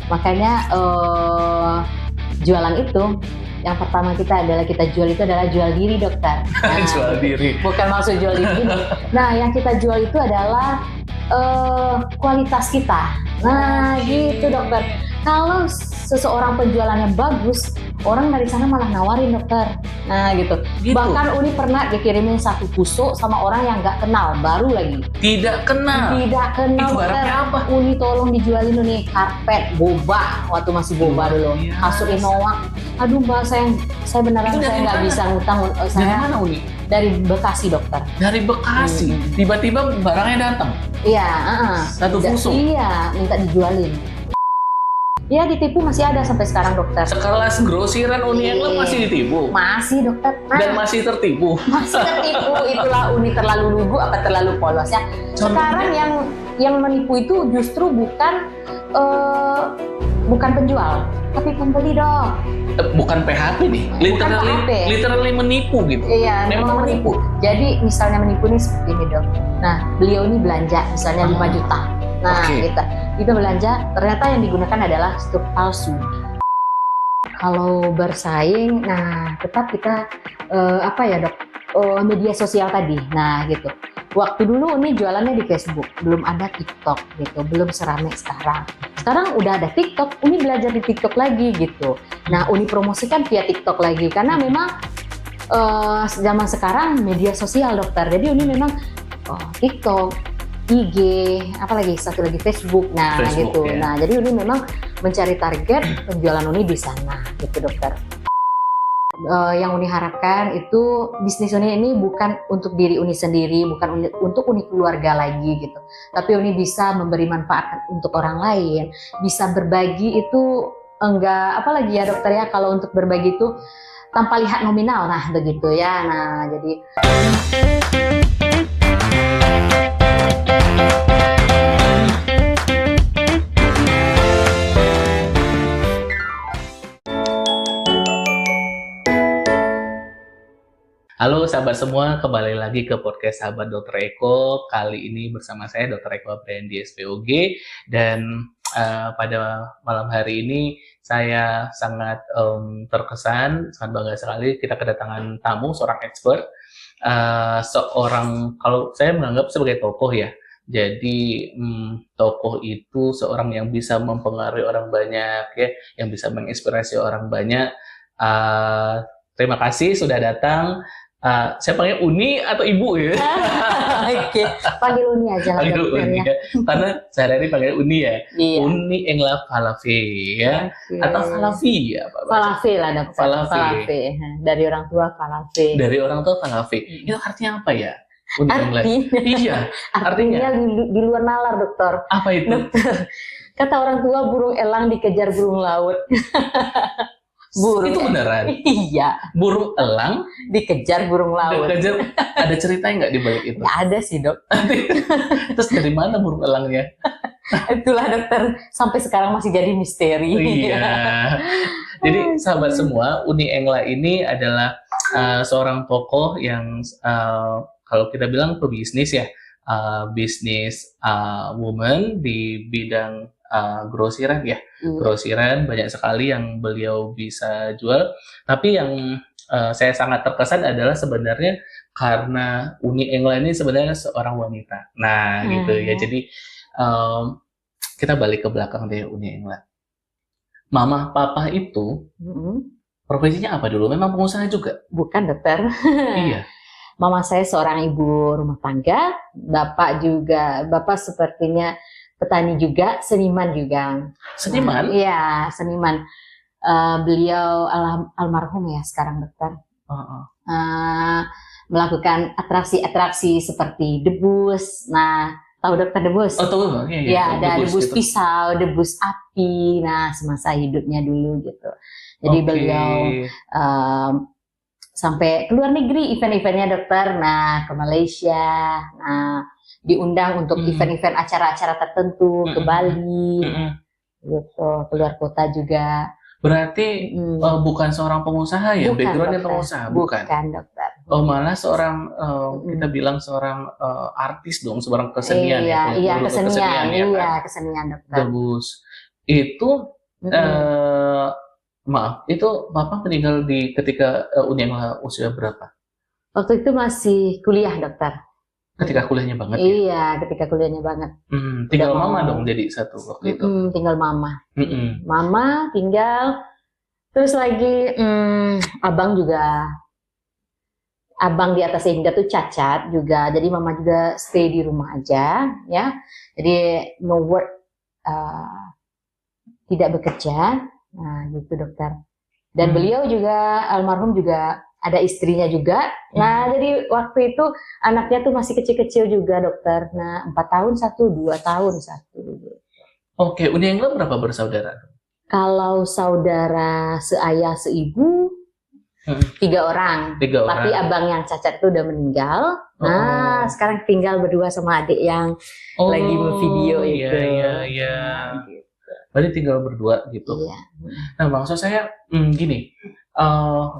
Makanya jualan itu yang pertama kita jual itu adalah jual diri, dokter. Nah, Jual diri. bukan maksud jual diri. Nah, yang kita jual itu adalah kualitas kita. Nah, gitu, dokter. Kalau seseorang penjualannya bagus, orang dari sana malah nawarin, dokter. Nah, gitu. Bahkan Uni pernah dikirimin satu tusuk sama orang yang nggak kenal, baru lagi. Tidak kenal. Tidak kenal, Itu dokter. barangnya apa? Uni tolong dijualin Uni karpet boba waktu masih boba dulu. Yes. Kasur Innova. Aduh, Mbak, saya beneran Itu dari saya nggak mana? bisa ngutang. Dari Saya mana, Uni? dari Bekasi, dokter. Dari Bekasi. Tiba-tiba barangnya datang. Iya, Satu tusuk. Iya, minta dijualin. Iya, ditipu masih ada sampai sekarang, dokter. Sekelas grosiran Uni England masih ditipu. Masih, dokter. Nah, Dan masih tertipu. masih tertipu. Itulah Uni terlalu lugu apa terlalu polos ya. Sekarang yang menipu itu justru bukan penjual, tapi pembeli, dok. Bukan PHP nih. Bukan PHP. Literally menipu gitu. Iya, memang menipu. Jadi misalnya menipu nih seperti ini, dok. Nah, beliau ini belanja misalnya 5 juta. Nah, kita belanja, ternyata yang digunakan adalah stok palsu. Kalau bersaing, nah tetap kita dok, media sosial tadi. Nah, gitu. Waktu dulu Uni jualannya di Facebook, belum ada TikTok gitu, belum seramai sekarang. Sekarang udah ada TikTok, Uni belajar di TikTok lagi gitu. Nah, Uni promosikan via TikTok lagi karena memang zaman sekarang media sosial, dokter. Jadi Uni memang TikTok, IG, apalagi satu lagi Facebook. Nah, Facebook, gitu. ya. Nah, jadi Uni memang mencari target penjualan Uni di sana, gitu, dokter. Yang Uni harapkan itu bisnis Uni ini bukan untuk diri Uni sendiri, bukan untuk Uni keluarga lagi gitu. Tapi Uni bisa memberi manfaat untuk orang lain, bisa berbagi itu enggak apalagi ya, dokter ya, kalau untuk berbagi itu tanpa lihat nominal, nah begitu ya. Nah, jadi Halo sahabat semua, kembali lagi ke podcast Sahabat Dr. Eko. Kali ini bersama saya Dr. Eko Apriandi SPOG. Dan pada malam hari ini saya sangat terkesan, sangat bangga sekali kita kedatangan tamu, seorang expert. Kalau saya menganggap sebagai tokoh ya. Jadi tokoh itu seorang yang bisa mempengaruhi orang banyak ya, yang bisa menginspirasi orang banyak. Terima kasih sudah datang. Saya panggil Uni atau Ibu ya? Oke, panggil Uni aja lah, Panggil Uni ya. Karena sehari-hari panggil Uni ya. Iya. Uni Engla Falafe ya. Oke. Atau Falafi ya, Pak? Falafe lah, dokter. Falafe. Dari orang tua Falafe. Dari orang tua Falafe. Itu artinya apa ya? Uni Engla. Artinya, Iya. artinya di luar nalar, dokter. Apa itu? Dokter, kata orang tua burung elang dikejar burung laut. Burung Itu beneran? Iya, Burung elang dikejar burung laut. dikejar. Ada ceritanya nggak di balik itu? Nggak ada sih, dok. Terus dari mana burung elangnya? Itulah, dokter, sampai sekarang masih jadi misteri. Iya. Jadi sahabat semua, Uni Engla ini adalah seorang tokoh yang kalau kita bilang pebisnis ya, bisnis woman di bidang grosiran ya. Grosiran banyak sekali yang beliau bisa jual. Tapi yang saya sangat terkesan adalah sebenarnya karena Uni Engla ini sebenarnya seorang wanita. Nah, gitu ya. Jadi kita balik ke belakang deh, Uni Engla. Mama, papa itu profesinya apa dulu? Memang pengusaha juga? Bukan, dokter. Iya. Mama saya seorang ibu rumah tangga, bapak sepertinya petani juga, seniman juga. Seniman? Iya, seniman. Beliau almarhum ya sekarang, dokter. Melakukan atraksi-atraksi seperti debus. Nah, tahu dokter debus? Oh, tahu. Iya, Ya, ada debus gitu. pisau, debus api. Nah, semasa hidupnya dulu gitu. Jadi beliau sampai ke luar negeri event-eventnya, dokter. Nah, ke Malaysia. Nah, diundang untuk event-event acara-acara tertentu ke Bali, gitu, keluar kota juga. Berarti bukan seorang pengusaha ya? Bukan, Backgroundnya dokter. pengusaha? Bukan, dokter. Oh, malah seorang kita bilang seorang artis dong, seorang kesenian Iya, ya? kesenian, Kan? kesenian, dokter. Debus. Itu Maaf, itu Papa meninggal ketika Uni Engla usia berapa? Waktu itu masih kuliah, dokter. Ketika kuliahnya banget ya? Iya, ketika kuliahnya banget. Tinggal mama dong jadi satu waktu itu? Tinggal mama. Mama tinggal, terus lagi abang di atas Indah tuh cacat juga, jadi mama juga stay di rumah aja, ya. Jadi no work, tidak bekerja. Nah, gitu dokter. Dan beliau juga, almarhum juga ada istrinya juga. Nah, jadi waktu itu anaknya tuh masih kecil-kecil juga dokter. Nah, 4 tahun satu, 2 tahun satu. Oke, Uni Engla berapa bersaudara? Kalau saudara seayah seibu, 3 orang. 3 orang. Tapi abang yang cacat itu udah meninggal. Nah, sekarang tinggal berdua sama adik yang lagi video itu. Iya. Berarti tinggal berdua gitu. Iya. Nah, maksud saya gini,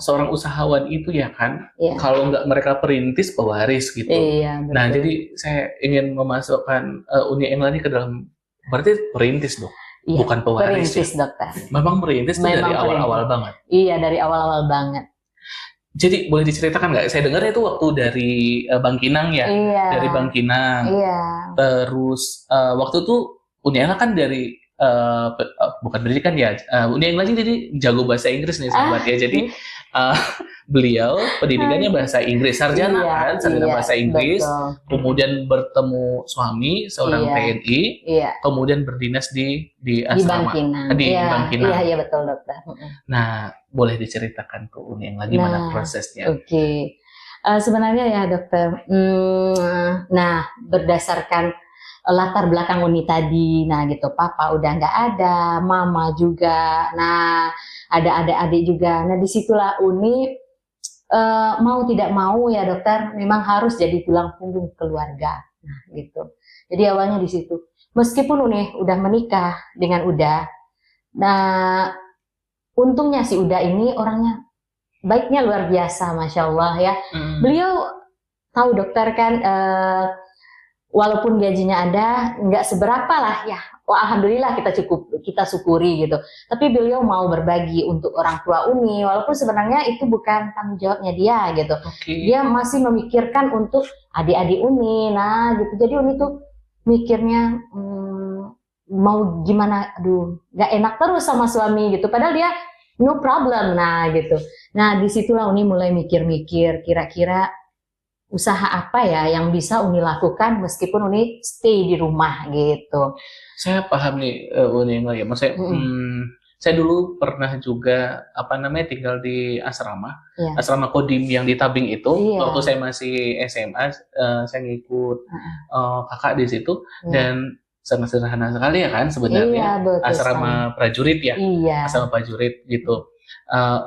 seorang usahawan itu ya kan, kalau nggak mereka perintis pewaris gitu. Iya, betul. Nah, jadi saya ingin memasukkan Uni Engla ini ke dalam, berarti perintis dong, bukan pewaris. Perintis dokter. Memang perintis itu dari awal-awal banget. Iya, dari awal-awal banget. Jadi boleh diceritakan nggak? Saya dengar itu waktu dari Bangkinang ya, dari Bangkinang. Iya. Terus waktu itu Uni Engla kan dari bukan pendidikan ya, Uni Engla jadi jago bahasa Inggris nih sahabat ya. Jadi beliau pendidikannya bahasa Inggris, sarjana kan, sarjana bahasa Inggris. Betul. Kemudian bertemu suami seorang TNI, kemudian berdinas di asrama di Bangkinang. Iya betul dokter. Nah, boleh diceritakan tuh Uni Engla gimana prosesnya? Oke. Sebenarnya ya dokter, nah berdasarkan latar belakang Uni tadi, nah gitu, papa udah nggak ada, mama juga, nah ada adik-adik juga, nah disitulah Uni mau tidak mau ya dokter, memang harus jadi tulang punggung keluarga, nah gitu. Jadi awalnya di situ, meskipun Uni udah menikah dengan Uda, nah untungnya si Uda ini orangnya baiknya luar biasa, masya Allah ya. Beliau tahu dokter kan. Walaupun gajinya ada, nggak seberapa lah ya. Alhamdulillah kita syukuri gitu. Tapi beliau mau berbagi untuk orang tua Uni, walaupun sebenarnya itu bukan tanggung jawabnya dia gitu. Dia masih memikirkan untuk adik-adik Uni, nah gitu. Jadi Uni tuh mikirnya mau gimana, nggak enak terus sama suami gitu. Padahal dia no problem, nah gitu. Nah disitulah Uni mulai mikir-mikir, kira-kira usaha apa ya yang bisa Uni lakukan meskipun Uni stay di rumah gitu. Saya paham nih Uni Engla ya, maksudnya saya dulu pernah juga tinggal di asrama Kodim yang di Tabing itu. Waktu saya masih SMA, saya ngikut kakak di situ dan sangat sederhana sekali ya kan sebenarnya, asrama prajurit ya, asrama prajurit gitu.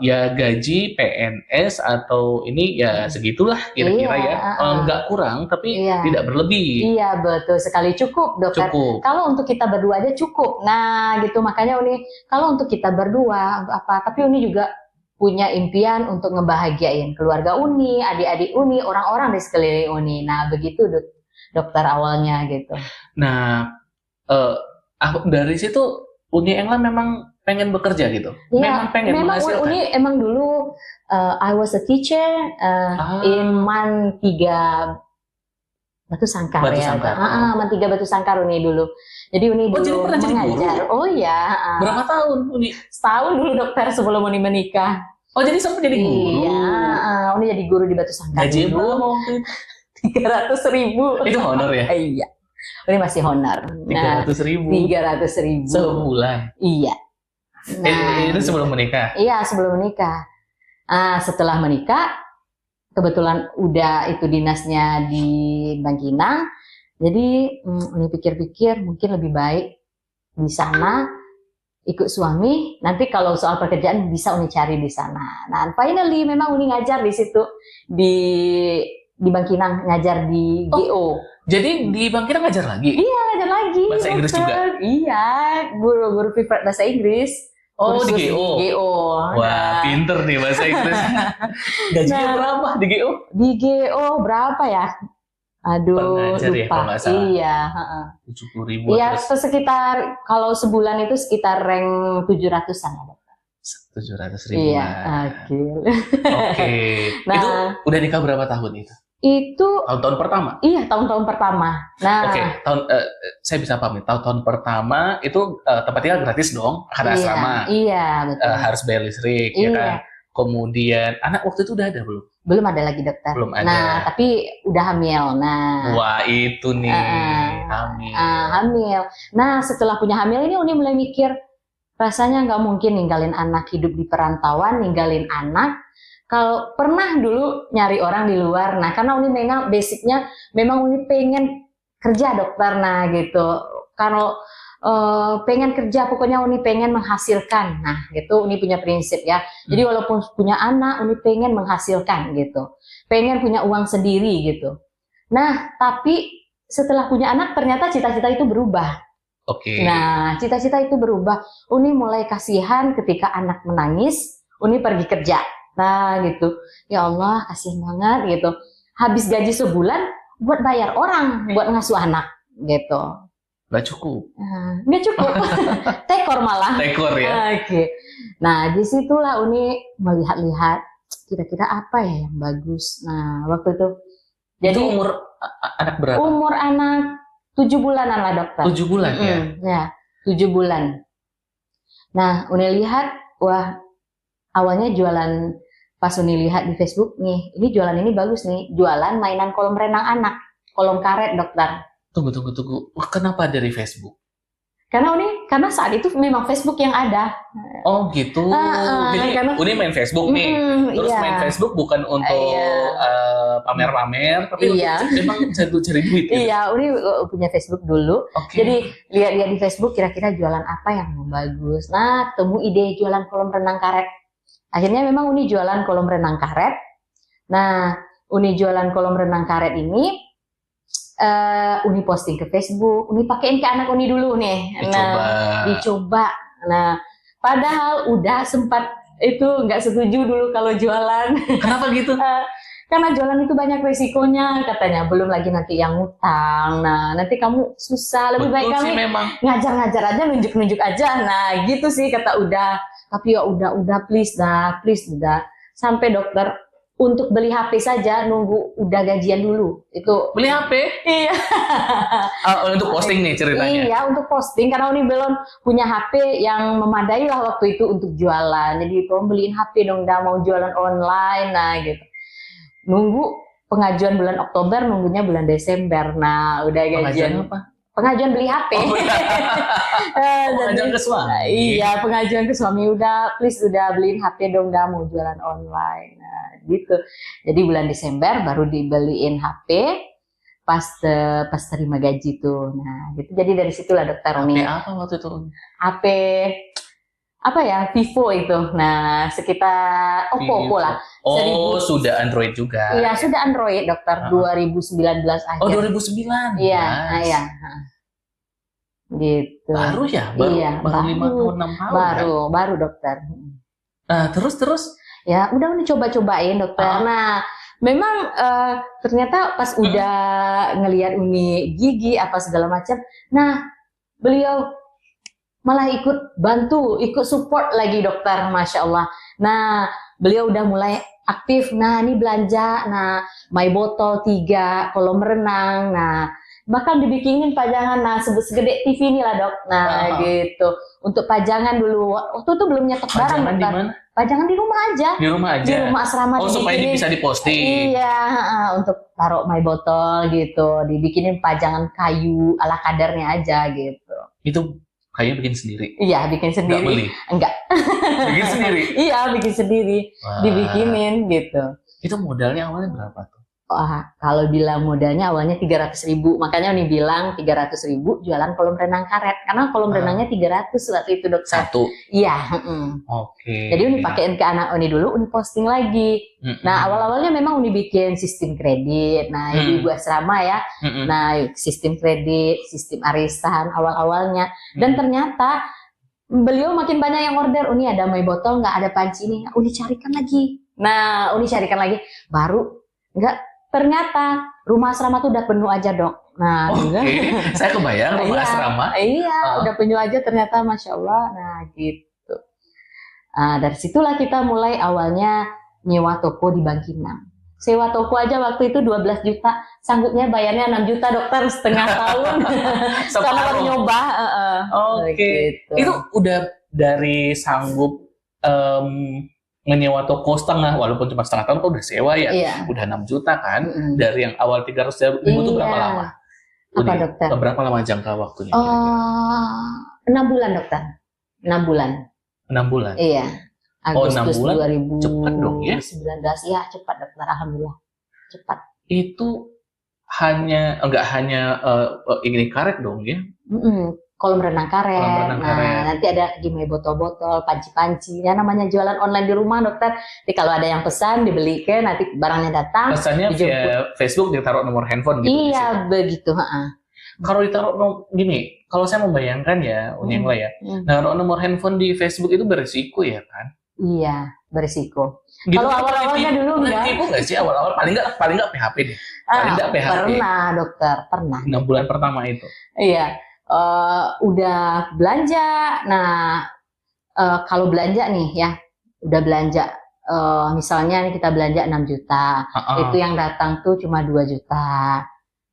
Ya gaji PNS atau ini ya segitulah kira-kira ya, nggak kurang tapi tidak berlebih. Iya betul sekali, cukup dokter. Kalau untuk kita berdua aja cukup. Nah gitu, makanya Uni kalau untuk kita berdua apa, tapi Uni juga punya impian untuk ngebahagiain keluarga Uni, adik-adik Uni, orang-orang di sekeliling Uni. Nah begitu dokter awalnya gitu. Nah dari situ Uni Engla memang pengen bekerja gitu. Memang menghasilkan. Uni emang dulu I was a teacher in MAN 3 Batu Sangkar ya. MAN 3 Batu Sangkar Uni dulu. Jadi Uni dulu mengajar. Oh ya. Berapa tahun Uni? Setahun dulu dokter sebelum Uni menikah. Oh jadi sempat jadi guru? Iya. Uni jadi guru di Batu Sangkar. Gaji berapa waktu itu? 300.000. Itu honor ya? Iya. Ini masih honor. 300.000. 300.000. Sebulan. Iya. Nah, itu sebelum menikah? Iya, sebelum menikah. Setelah menikah, kebetulan udah itu dinasnya di Bangkinang. Jadi, ini pikir-pikir mungkin lebih baik di sana ikut suami. Nanti kalau soal pekerjaan bisa Uni cari di sana. Nah, finally memang Uni ngajar di situ di Bangkinang, ngajar di GO. Jadi di Bangkinang ngajar lagi? Iya, ngajar lagi. Bahasa Inggris juga? Iya, guru privat bahasa Inggris. Oh, di GO? Wah, pinter nih bahasa Inggris. Gajinya berapa di GO? Di GO berapa ya? Aduh, ngajar ya, kalau lupa. nggak salah. Iya, 70.000 iya, terus sekitar kalau sebulan itu sekitar rank 700-an ada. 700.000. Iya, oke. Oke. Nah, Itu udah nikah berapa tahun itu? itu Tahun-tahun pertama? iya tahun-tahun pertama. Nah, Oke, saya bisa paham nih. Tahun-tahun pertama itu tempat tinggal gratis dong, karena iya, asrama. iya betul. Harus bayar listrik, ya Iya. kan? Kemudian anak waktu itu udah ada belum? Belum ada lagi dokter. Belum ada. Nah, tapi udah hamil. Nah, Wah itu nih, hamil. hamil. Nah, setelah punya hamil ini Uni mulai mikir, rasanya nggak mungkin ninggalin anak hidup di perantauan, ninggalin anak. Kalau pernah dulu nyari orang di luar, nah karena Uni memang basicnya memang Uni pengen kerja dokter, nah gitu. Kalau pengen kerja, pokoknya Uni pengen menghasilkan, nah gitu Uni punya prinsip ya. Jadi walaupun punya anak, Uni pengen menghasilkan gitu, pengen punya uang sendiri gitu. Nah tapi setelah punya anak ternyata cita-cita itu berubah. Oke. Nah cita-cita itu berubah, Uni mulai kasihan ketika anak menangis, Uni pergi kerja. Nah gitu, ya Allah kasihan banget gitu. Habis gaji sebulan buat bayar orang buat ngasuh anak gitu. Nggak cukup. Nggak cukup, tekor malah. Tekor ya. Oke. Nah disitulah Uni melihat-lihat kira-kira apa ya yang bagus. Nah waktu itu. Jadi itu umur anak berapa? Umur anak 7 bulanan lah dokter. 7 bulan ya? Ya 7 bulan. Nah Uni lihat, wah awalnya jualan. Pas Uni lihat di Facebook nih, ini jualan ini bagus nih, jualan mainan kolam renang anak, kolom karet dokter. Tunggu. Wah, kenapa dari Facebook? Karena saat itu memang Facebook yang ada. Oh gitu. Jadi Uni main Facebook nih, terus iya. main Facebook bukan untuk pamer-pamer, tapi memang cari duit. Gitu. Iya, Uni punya Facebook dulu. Okay. Jadi lihat di Facebook kira-kira jualan apa yang bagus. Nah, temu ide jualan kolam renang karet. Akhirnya memang Uni jualan kolam renang karet. Nah, Uni jualan kolam renang karet ini, Uni posting ke Facebook. Uni pakein ke anak Uni dulu nih. Dicoba. Nah, padahal udah sempat itu nggak setuju dulu kalau jualan. Kenapa gitu? Karena jualan itu banyak resikonya katanya. Belum lagi nanti yang ngutang. Nah, nanti kamu susah. Lebih baik kami ngajar-ngajar aja, nunjuk-nunjuk aja. Nah, gitu sih kata udah. Tapi ya udah please dah. Sampai dokter untuk beli HP saja nunggu udah gajian dulu. Itu beli HP? Iya. Untuk posting nih ceritanya. Iya, untuk posting karena Uni belum punya HP yang memadai lah waktu itu untuk jualan. Jadi tolong beliin HP dong, dah mau jualan online nah gitu. Nunggu pengajuan bulan Oktober, nunggunya bulan Desember. Nah, udah gajian. Pengajuan apa? Pengajuan beli HP. Pengajuan ke suami. Iya, pengajuan ke suami udah please udah beliin HP dong, dah mau jualan online. Nah, gitu. Jadi bulan Desember baru dibeliin HP pas terima gaji tuh. Nah, gitu. Jadi dari situlah dokter Uni. HP apa waktu itu? HP apa ya? Vivo itu. Nah, sekitar Oppo lah. Oh, sudah Android juga. Iya, sudah Android, dokter. 2019 akhir. Oh, 2009. Iya, iya. Gitu. Baru ya? Baru 5 tahun, 6 tahun. Baru dokter. Nah, terus? Ya, udah coba-cobain dokter. Nah, memang ternyata pas udah ngelihat Uni gigi apa segala macam, nah beliau malah ikut bantu, ikut support lagi dokter, Masya Allah. Nah, beliau udah mulai aktif, nah ini belanja, nah my botol 3, kolam renang, nah bahkan dibikinin pajangan, nah segede TV ini lah dok, nah gitu. Untuk pajangan dulu, waktu itu belum nyetok barang dokter. Di mana? Pajangan di rumah aja. Di rumah aja? Di rumah asrama. Oh supaya bisa diposting? Iya, untuk taruh my botol gitu, dibikinin pajangan kayu ala kadarnya aja gitu. Itu kayaknya bikin sendiri? Iya, bikin sendiri. Nggak beli? Enggak. Bikin sendiri? Iya, bikin sendiri. Wah. Dibikinin gitu. Itu modalnya awalnya berapa tuh? Wah, kalau bilang modalnya awalnya 300.000. Makanya Uni bilang 300.000 jualan kolam renang karet. Karena kolam renangnya 300 waktu itu dokter. Satu? Iya. Oke. Jadi Uni pakein ke anak Uni dulu, Uni posting lagi. Nah, awal-awalnya memang Uni bikin sistem kredit. Nah, ibu asrama ya. Nah, sistem kredit, sistem arisan awal-awalnya. Dan ternyata beliau makin banyak yang order. Uni ada my botol, nggak ada panci ini. Uni carikan lagi. Nah, Uni carikan lagi. Baru nggak ternyata rumah asrama tuh udah penuh aja dok. Nah, Oke, saya kebayang rumah Iya, asrama. Iya, udah penuh aja ternyata, masya Allah. Nah gitu. Dari situlah kita mulai awalnya nyewa toko di Bangkinang. Sewa toko aja waktu itu 12 juta, sanggupnya bayarnya 6 juta dokter setengah tahun. Karena baru nyoba. Oke, Gitu. itu udah dari sanggup menyewa toko setengah, walaupun cuma setengah tahun kok udah sewa ya, Iya. udah 6 juta kan, dari yang awal 300 ribu itu berapa lama? Apa dokter? Berapa lama jangka waktunya? 6 bulan dokter. 6 bulan. 6 bulan? Iya. Agustus 6 bulan 2019 cepat dong ya? Ya cepat dokter, alhamdulillah cepat. Itu enggak hanya ini karet dong ya? Kolam renang karet. Kolam renang karet. Nanti ada gimana botol-botol, panci-panci. Ya namanya jualan online di rumah dokter. Jadi kalau ada yang pesan dibelikan, nanti barangnya datang. Pesannya via Facebook ditaruh nomor handphone gitu. Iya begitu. Kalau ditaruh gini, kalau saya membayangkan ya, Uni Engla ya, naruh nomor handphone di Facebook itu berisiko ya kan? Iya, berisiko. Gitu, kalau awal-awalnya dulu enggak. Tipu nggak sih awal-awal? Paling nggak PHP deh. Paling nggak PHP. Pernah dokter, pernah. 6 bulan pertama itu. Iya, udah belanja. Nah, kalau belanja nih ya, udah belanja. Misalnya nih kita belanja 6 juta, itu yang datang tuh cuma 2 juta.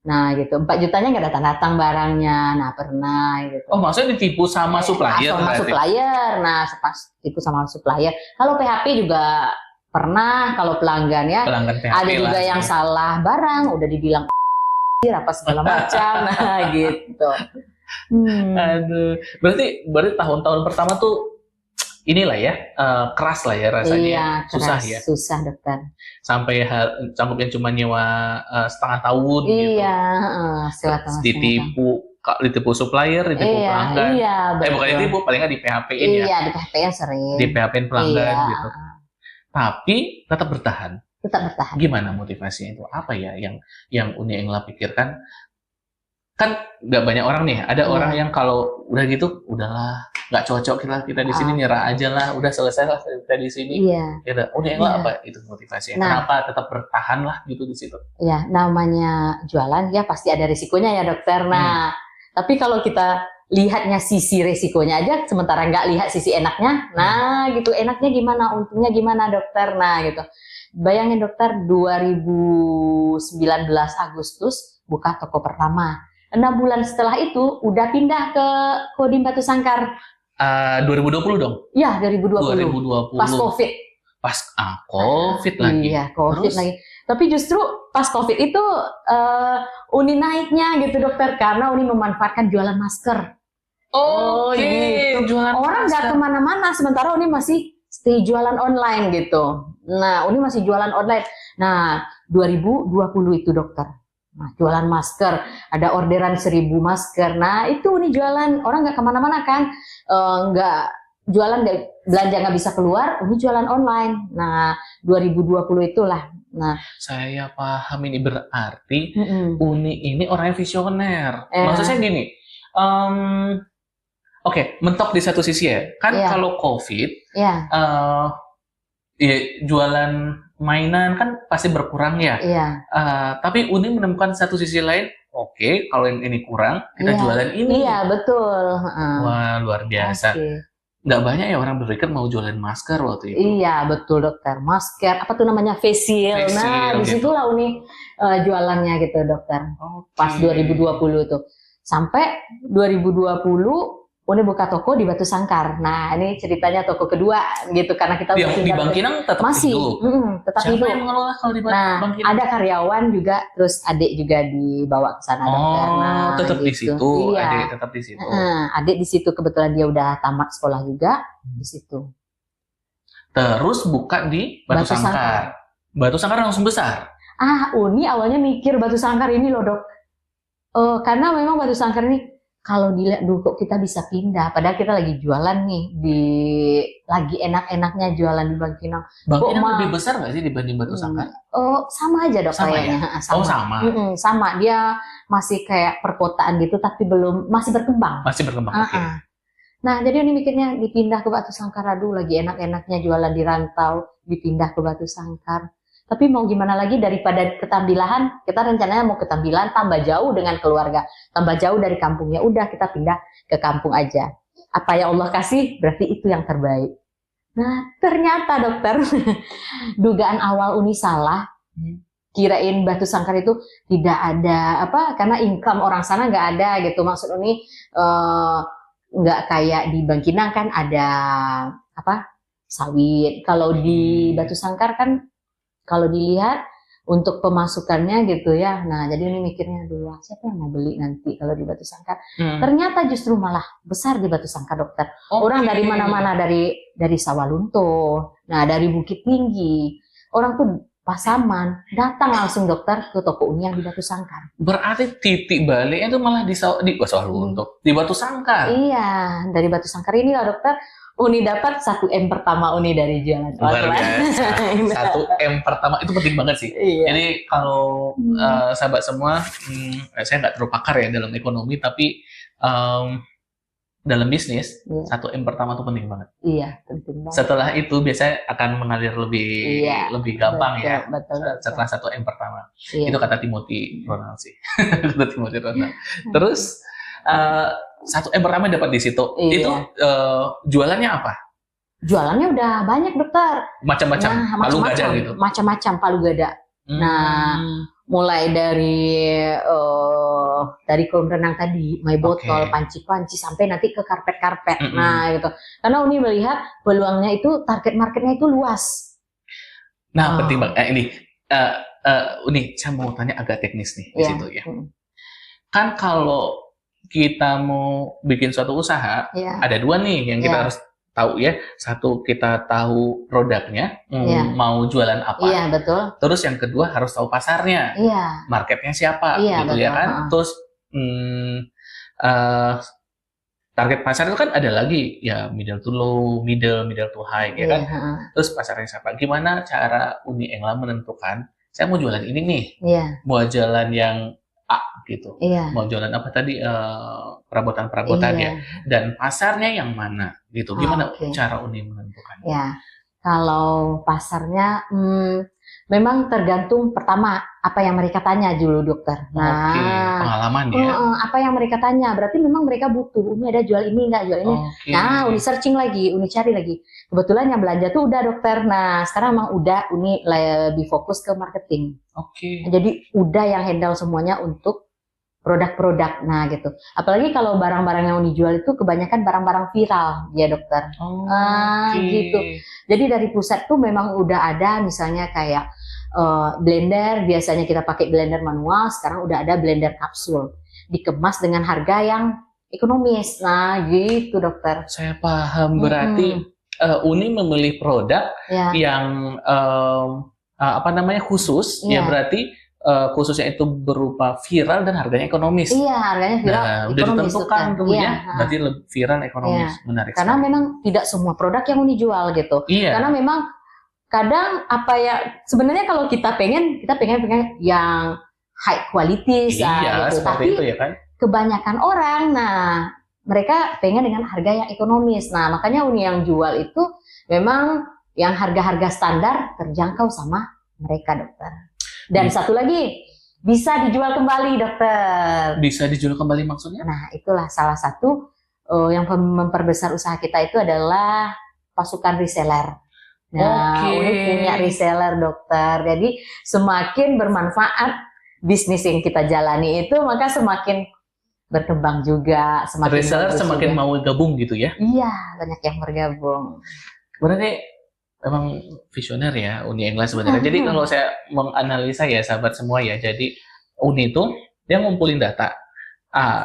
Nah gitu, 4 jutanya nggak datang-datang barangnya. Nah pernah gitu. Oh maksudnya ditipu sama supplier? Sama supplier. Nah tipu sama supplier. Kalau PHP juga pernah, kalau pelanggan ya. Pelanggan PHP ada juga yang salah barang, udah dibilang apa segala macam. Nah gitu. Aduh, berarti tahun-tahun pertama tuh inilah ya, keras lah ya rasanya. Iya, susah keras, ya. Susah dokter. Sampai sanggupnya cuma nyewa setengah tahun gitu. Iya, ditipu supplier, ditipu pelanggan. Iya, Bukan ditipu, paling nggak di PHP-in ya. Iya, di PHP-in sering. Di PHP-in pelanggan gitu. Tapi tetap bertahan. Tetap bertahan. Gimana motivasinya itu? Apa ya yang Uni Engla pikirkan? Kan nggak banyak orang nih. Ada orang yang kalau udah gitu, udahlah, nggak cocok kita di sini, nyerah aja lah, udah selesai lah kita di sini. Iya. Uni Engla apa itu motivasinya? Kenapa tetap bertahan lah gitu di situ? Ya, namanya jualan ya pasti ada risikonya ya dokter. Nah, tapi kalau kita lihatnya sisi risikonya aja, sementara nggak lihat sisi enaknya, nah gitu, enaknya gimana, untungnya gimana dokter, nah gitu. Bayangin dokter, 2019 Agustus buka toko pertama. 6 bulan setelah itu udah pindah ke Kodim Batu Sangkar. 2020 dong? Iya, 2020. Pas COVID. Pas COVID lagi. Iya, COVID lagi. Tapi justru pas COVID itu Uni naiknya gitu dokter, karena Uni memanfaatkan jualan masker. Gitu. Orang nggak kemana-mana, sementara Uni masih stay jualan online gitu. Nah, Uni masih jualan online. Nah, 2020 itu dokter. Nah, jualan masker, ada orderan 1000 masker. Nah, itu Uni jualan, orang nggak kemana-mana kan, nggak jualan, belanja nggak bisa keluar, Uni jualan online. Nah, 2020 itulah. Nah, saya paham, ini berarti Uni ini orangnya visioner. Maksud saya gini, oke, mentok di satu sisi ya. Kan kalau COVID, jualan mainan kan pasti berkurang ya. Tapi Uni menemukan satu sisi lain, oke, kalau yang ini kurang, kita jualan ini. Iya, betul. Wah, luar biasa. Nggak banyak ya orang berpikir mau jualan masker waktu itu. Iya, betul dokter. Masker, apa tuh namanya, face shield. Nah, disitulah Uni jualannya gitu dokter. Pas 2020 tuh. Sampai 2020 Uni buka toko di Batu Sangkar. Nah, ini ceritanya toko kedua gitu, karena kita di Bangkinang tetap masih hidup. Tetap Siapa hidup. yang mengelola kalau di Bangkinang? Ada karyawan juga, terus adik juga dibawa ke sana dokter. Nah, tetap gitu. di situ. Iya. Adik tetap di situ. Adik di situ, kebetulan dia udah tamat sekolah juga di situ. Terus buka di Batu Sangkar. Batu Sangkar langsung besar. Uni awalnya mikir Batu Sangkar ini loh dok. Karena memang Batu Sangkar ini kalau dilihat dulu kok kita bisa pindah, padahal kita lagi jualan nih, lagi enak-enaknya jualan di Bangkinang. Bangkinang lebih besar nggak sih dibanding Batu Sangkar? Sama aja dok kayaknya. Ya? Sama. Sama, dia masih kayak perkotaan gitu, tapi masih berkembang. Masih berkembang. Okay. Nah, jadi ini mikirnya dipindah ke Batu Sangkar, aduh lagi enak-enaknya jualan di rantau, dipindah ke Batu Sangkar. Tapi mau gimana lagi, daripada ketambilan, kita rencananya mau ketambilan tambah jauh dengan keluarga, tambah jauh dari kampung, ya udah kita pindah ke kampung aja. Apa yang Allah kasih berarti itu yang terbaik. Nah ternyata dokter, dugaan awal Uni salah. Kirain Batu Sangkar itu tidak ada karena income orang sana nggak ada gitu. Maksud Uni nggak kayak di Bangkinang kan ada sawit. Kalau di Batu Sangkar kan kalau dilihat untuk pemasukannya gitu ya. Nah jadi Uni mikirnya dulu siapa yang mau beli nanti kalau di Batu Sangkar. Ternyata justru malah besar di Batu Sangkar dokter. Orang dari mana-mana, dari Sawalunto, nah dari Bukit Tinggi, orang tuh Pasaman, datang langsung dokter ke toko Uni yang di Batu Sangkar. Berarti titik baliknya itu malah di Sawalunto, di Batu Sangkar. Iya, dari Batu Sangkar ini lah dokter, Uni dapat 1M pertama Uni dari jualan. Luar biasa. 1M pertama itu penting banget sih. Iya. Jadi kalau sahabat semua, saya nggak terlalu pakar ya dalam ekonomi, tapi dalam bisnis, 1M pertama itu penting banget. Iya, penting banget. Setelah itu biasanya akan mengalir lebih gampang, betul, ya. Betul. Setelah 1M pertama. Iya. Itu kata Timothy Ronald sih. Kata Timothy Ronald. Terus 1M pertama dapat di situ. Iya. Itu jualannya apa? Jualannya udah banyak dokter. Macam-macam. Palu gada gitu. Macam-macam palu gada. Nah, mulai dari kolam renang tadi, my botol, panci-panci, sampai nanti ke karpet-karpet. Nah, gitu. Karena Uni melihat peluangnya itu, target marketnya itu luas. Nah, penting banget. Ini, Uni, saya mau tanya agak teknis nih di situ ya. Kan kalau kita mau bikin suatu usaha, ada dua nih yang kita harus tahu ya. Satu, kita tahu produknya, mau jualan apa. Iya, betul. Terus yang kedua harus tahu pasarnya, marketnya siapa, gitu betul. ya kan. Terus target pasar itu kan ada lagi, ya middle to low, middle to high, ya kan. Terus pasarnya siapa? Gimana cara Uni Engla menentukan, saya mau jualan ini nih, mau jualan yang A gitu, mau jualan apa tadi, perabotan ya, dan pasarnya yang mana gitu. Gimana cara Uni menentukan? Ya, kalau pasarnya memang tergantung pertama apa yang mereka tanya dulu dokter. Nah, pengalaman ya. Apa yang mereka tanya, berarti memang mereka butuh. Uni ada jual ini nggak, jual ini. Nah, Uni searching lagi, Uni cari lagi. Kebetulan yang belanja tuh udah dokter. Nah, sekarang emang udah Uni lebih fokus ke marketing. Jadi udah yang handle semuanya untuk produk-produk. Nah, gitu. Apalagi kalau barang-barang yang Uni jual itu kebanyakan barang-barang viral, ya dokter. Gitu. Jadi dari pusat tuh memang udah ada, misalnya kayak blender, biasanya kita pakai blender manual, sekarang udah ada blender kapsul, dikemas dengan harga yang ekonomis. Nah, gitu dokter. Saya paham, berarti Uni memilih produk yang khusus, ya berarti khususnya itu berupa viral dan harganya ekonomis. Iya, harganya viral, ekonomis. Udah ditentukan tuh ya, berarti viral ekonomis. Menarik. Karena memang tidak semua produk yang Uni jual gitu. Karena memang kadang sebenarnya kalau kita pengen yang high quality, gitu. Tapi itu ya kan. Kebanyakan orang, mereka pengen dengan harga yang ekonomis. Nah, makanya Uni yang jual itu memang yang harga-harga standar terjangkau sama mereka, dokter. Dan satu lagi, bisa dijual kembali, dokter. Bisa dijual kembali maksudnya? Nah, itulah salah satu yang memperbesar usaha kita itu adalah pasukan reseller. Nah, Uni punya reseller, dokter. Jadi semakin bermanfaat bisnis yang kita jalani itu, maka semakin berkembang juga. Reseller semakin mau gabung gitu ya? Iya, banyak yang bergabung. Berarti memang visioner ya Uni Engla sebenarnya. Jadi kalau saya menganalisa ya sahabat semua ya, jadi Uni itu dia ngumpulin data.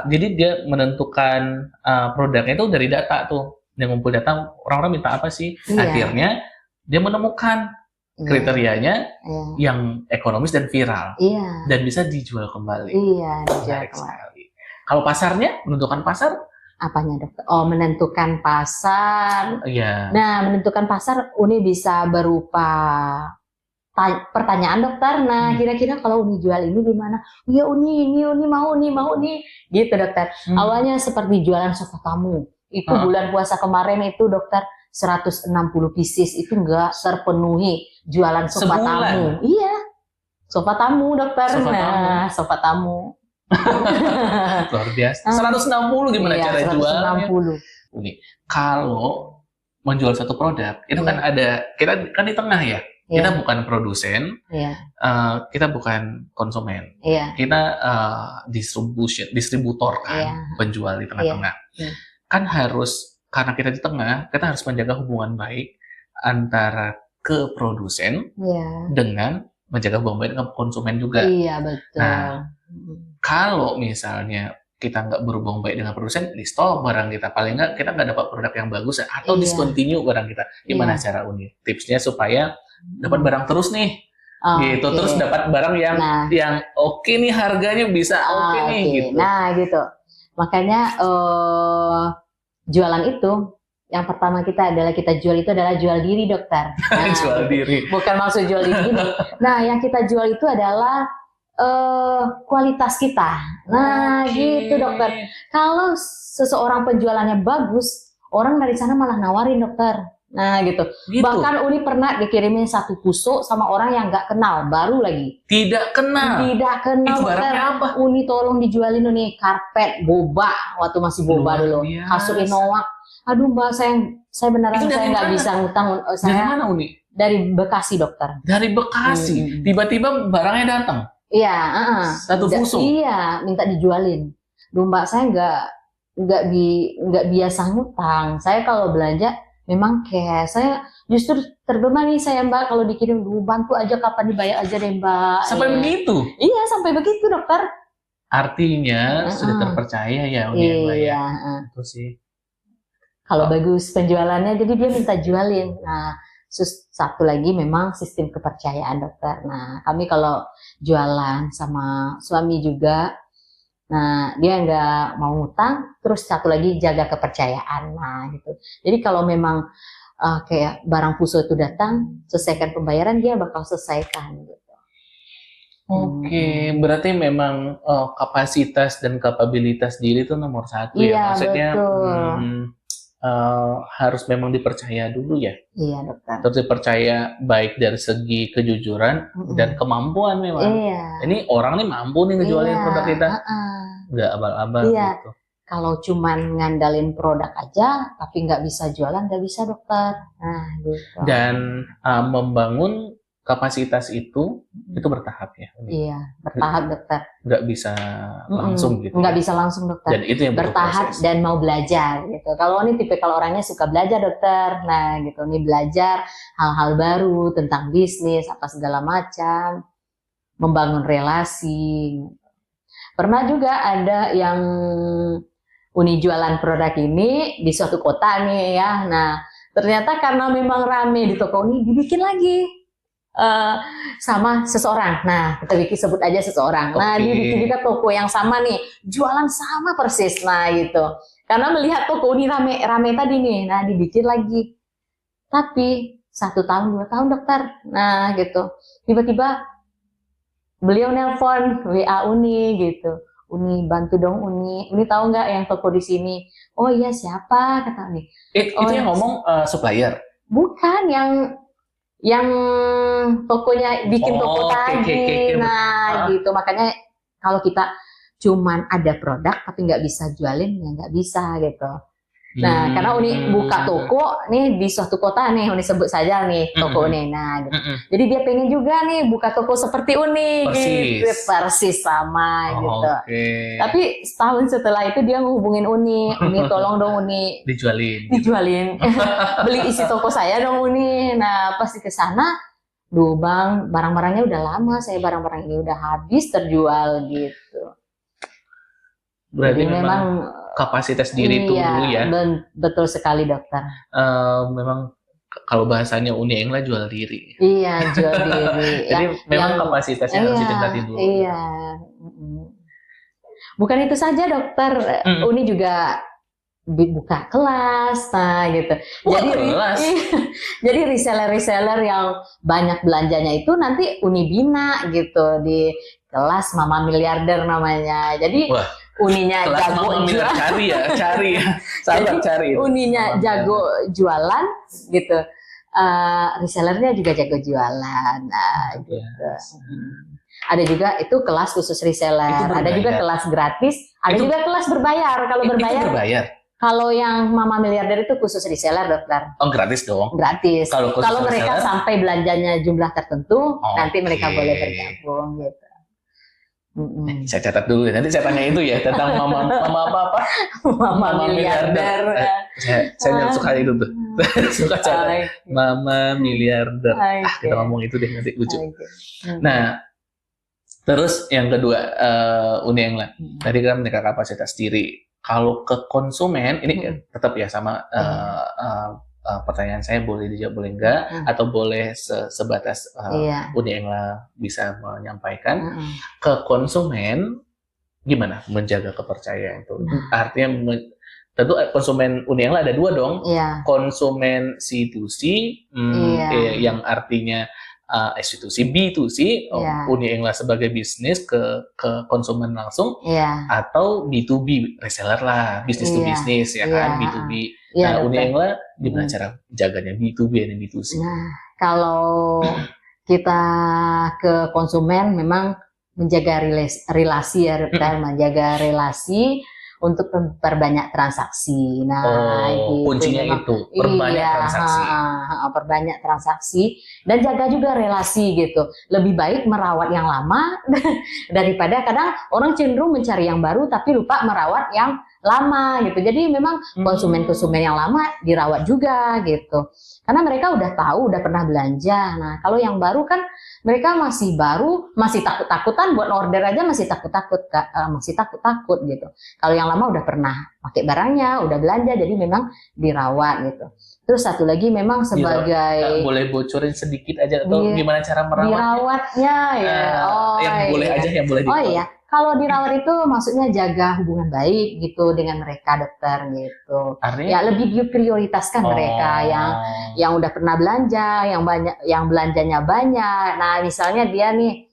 Jadi dia menentukan produknya itu dari data tuh. Dia ngumpul data, orang-orang minta apa sih? Akhirnya dia menemukan kriterianya yang ekonomis dan viral. Dan bisa dijual kembali. Dijual kembali. Kalau pasarnya, menentukan pasar? Apanya dokter? Menentukan pasar. Nah, menentukan pasar Uni bisa berupa pertanyaan dokter. Nah, kira-kira kalau Uni jual ini gimana? Iya Uni mau nih, gitu dokter. Awalnya seperti jualan sofa tamu. Itu bulan puasa kemarin itu dokter 160 pieces itu nggak terpenuhi jualan sofa Sebulan? tamu. Iya, sofa tamu dokter. Sofa Nah, sofa tamu. Luar biasa. 160 gimana Iya, cara jualnya? 160. Uni, kalau menjual satu produk, itu kan ada, kita kan di tengah ya. Kita Iya, bukan produsen, iya, kita bukan konsumen. iya, Kita distributor kan, Iya. penjual di tengah-tengah. Iya. Kan harus, karena kita di tengah, kita harus menjaga hubungan baik antara ke produsen iya. dengan menjaga hubungan baik dengan konsumen juga. Iya, betul. Nah, kalau misalnya kita nggak berhubungan baik dengan produsen, di stop barang kita. Paling nggak kita nggak dapat produk yang bagus atau Iya. discontinue barang kita. Gimana cara Uni? Tipsnya supaya dapat barang terus nih, gitu. Oke. Terus dapat barang yang Nah. yang oke nih, harganya bisa oke nih, Oke. gitu. Nah, gitu. Makanya jualan itu yang pertama kita jual itu adalah jual diri, dokter. Nah, Jual diri. bukan maksud jual diri ini. Nah, yang kita jual itu adalah kualitas kita. Nah, Oke. gitu, dokter. Kalau seseorang penjualannya bagus, orang dari sana malah nawarin, dokter. Nah, gitu. Gitu. Bahkan Uni pernah dikirimin satu tusuk sama orang yang nggak kenal, baru lagi. Tidak kenal. Tidak kenal, Itu barangnya dokter. apa? Uni tolong dijualin Uni karpet boba waktu masih boba Luar dulu. biasa. Kasur Inoak. Aduh, Mbak, saya beneran Itu dari saya nggak mana? bisa ngutang. Dari Saya mana Uni? dari Bekasi, dokter. Dari Bekasi. Tiba-tiba barangnya datang. Iya, Satu tusuk. Iya, minta dijualin. Duh, Mbak, saya nggak biasa ngutang. Saya kalau belanja memang cash. Saya justru terbeban nih saya, Mbak, kalau dikirim, duh, bantu aja kapan dibayar aja deh, Mbak. Sampai Iya. begitu. Iya, sampai begitu, dokter. Artinya sudah terpercaya ya Uni yang lain. Iya, Itu sih. kalau bagus penjualannya, jadi dia minta jualin. Nah, satu lagi memang sistem kepercayaan, dokter. Nah, kami kalau jualan sama suami juga, nah dia nggak mau ngutang, terus satu lagi jaga kepercayaan. Nah, gitu. Jadi kalau memang kayak barang Puso itu datang, selesaikan pembayaran, dia bakal selesaikan. Gitu. Oke, berarti memang kapasitas dan kapabilitas diri itu nomor satu ya. Iya, Maksudnya betul. harus memang dipercaya dulu ya. Iya, dokter. Terus dipercaya baik dari segi kejujuran dan kemampuan memang. Iya. Ini orang nih mampu nih ngejualin Iya, produk kita. Nggak abal-abal Iya. gitu. Kalau cuman ngandalin produk aja, tapi nggak bisa jualan, nggak bisa, dokter. Nah, gitu. Dan membangun kapasitas itu bertahap ya. Iya, bertahap, dokter. Nggak bisa langsung gitu. Nggak ya. bisa langsung, dokter. Dan itu yang butuh Bertahap proses. dan mau belajar gitu. Kalau ini tipikal orangnya suka belajar, dokter. Nah, gitu. Ini belajar hal-hal baru tentang bisnis, apa segala macam, membangun relasi. Pernah juga ada yang Uni jualan produk ini di suatu kota nih ya. Nah, ternyata karena memang rame di toko Uni, dibikin lagi sama seseorang. Nah, kita sebut aja seseorang. Nah, Oke. dia bikin juga toko yang sama nih, jualan sama persis. Nah, gitu. Karena melihat toko Uni rame tadi nih, nah dibikin lagi. Tapi 1 tahun 2 tahun, dokter. Nah, gitu. Tiba-tiba beliau nelpon WA Uni gitu. Uni, bantu dong Uni. Uni tahu nggak yang toko di sini? Oh iya, siapa? Kata Uni. Itu yang ngomong supplier. Bukan, yang tokonya bikin toko tadi. oke. Nah, gitu. Makanya kalau kita cuman ada produk tapi nggak bisa jualin, ya nggak bisa gitu. Nah, karena Uni buka toko nih di suatu kota nih, Uni sebut saja nih toko Uni. Nah, gitu. Jadi dia pengen juga nih buka toko seperti Uni, Persis. gitu. Persis sama gitu. Oke. Tapi setahun setelah itu dia ngehubungin Uni, tolong dong Uni dijualin, beli isi toko saya dong Uni. Nah, pas ke sana, duh Bang, barang-barangnya udah lama, saya barang-barang ini udah habis terjual gitu. Berarti Jadi memang kapasitas diri itu dulu ya. Betul sekali, dokter. Memang kalau bahasanya Uni Engla jual diri. Iya, jual diri. Jadi memang kapasitasnya harus ditingkatin dulu. Iya. Bukan itu saja, dokter. Uni juga buka kelas, nah gitu. Jadi reseller yang banyak belanjanya itu nanti Uni bina gitu di kelas Mama Miliarder namanya. Jadi Uninya Kelas jago Mama Miliar, jualan. cari ya. Sabar cari. Uninya jago jualan gitu. Resellernya juga jago jualan. Nah, gitu. Ada juga itu kelas khusus reseller, ada juga kelas gratis, ada juga kelas berbayar. Kalau berbayar, kalau yang Mama Miliarder itu khusus reseller, dokter. Oh, gratis dong. Gratis. Kalau mereka reseller, sampai belanjanya jumlah tertentu, nanti mereka boleh bergabung gitu. Saya catat dulu, nanti saya tanya itu ya tentang mama apa? Mama Miliarder. Saya suka itu tuh. Suka catat. Mama Miliarder. Kita ngomong itu deh nanti lucu. Nah, terus yang kedua, Uni Engla. Tadi kan mereka kapasitas diri. Kalau ke konsumen, ini tetap ya sama pertanyaan saya, boleh dijawab boleh enggak, atau boleh sebatas Uni Engla bisa menyampaikan. Ke konsumen, gimana menjaga kepercayaan itu? Artinya, tentu konsumen Uni Engla ada dua dong. Konsumen C2C, yang artinya institusi B2C, Uni Engla sebagai bisnis ke konsumen langsung, atau B2B, reseller lah, bisnis to bisnis ya kan, B2B. Nah, Uni Engla gimana cara jaganya B2B dan B2C? Nah, kalau kita ke konsumen memang menjaga relasi ya, menjaga relasi untuk perbanyak transaksi. Nah, gitu. Kuncinya memang, itu perbanyak transaksi. Perbanyak transaksi dan jaga juga relasi gitu. Lebih baik merawat yang lama daripada kadang orang cenderung mencari yang baru tapi lupa merawat yang lama gitu. Jadi memang konsumen-konsumen yang lama dirawat juga gitu. Karena mereka udah tahu, udah pernah belanja. Nah, kalau yang baru kan mereka masih baru, masih takut-takutan buat order aja, masih takut-takut gitu. Kalau yang lama udah pernah pakai barangnya, udah belanja, jadi memang dirawat gitu. Terus satu lagi memang sebagai boleh bocorin sedikit aja atau gimana cara merawatnya? Dirawatnya ya. Yang boleh. Oh iya. Kalau dirawat itu maksudnya jaga hubungan baik gitu dengan mereka, dokter gitu. Artinya? Ya lebih diprioritaskan mereka yang udah pernah belanja, yang belanjanya banyak. Nah, misalnya dia nih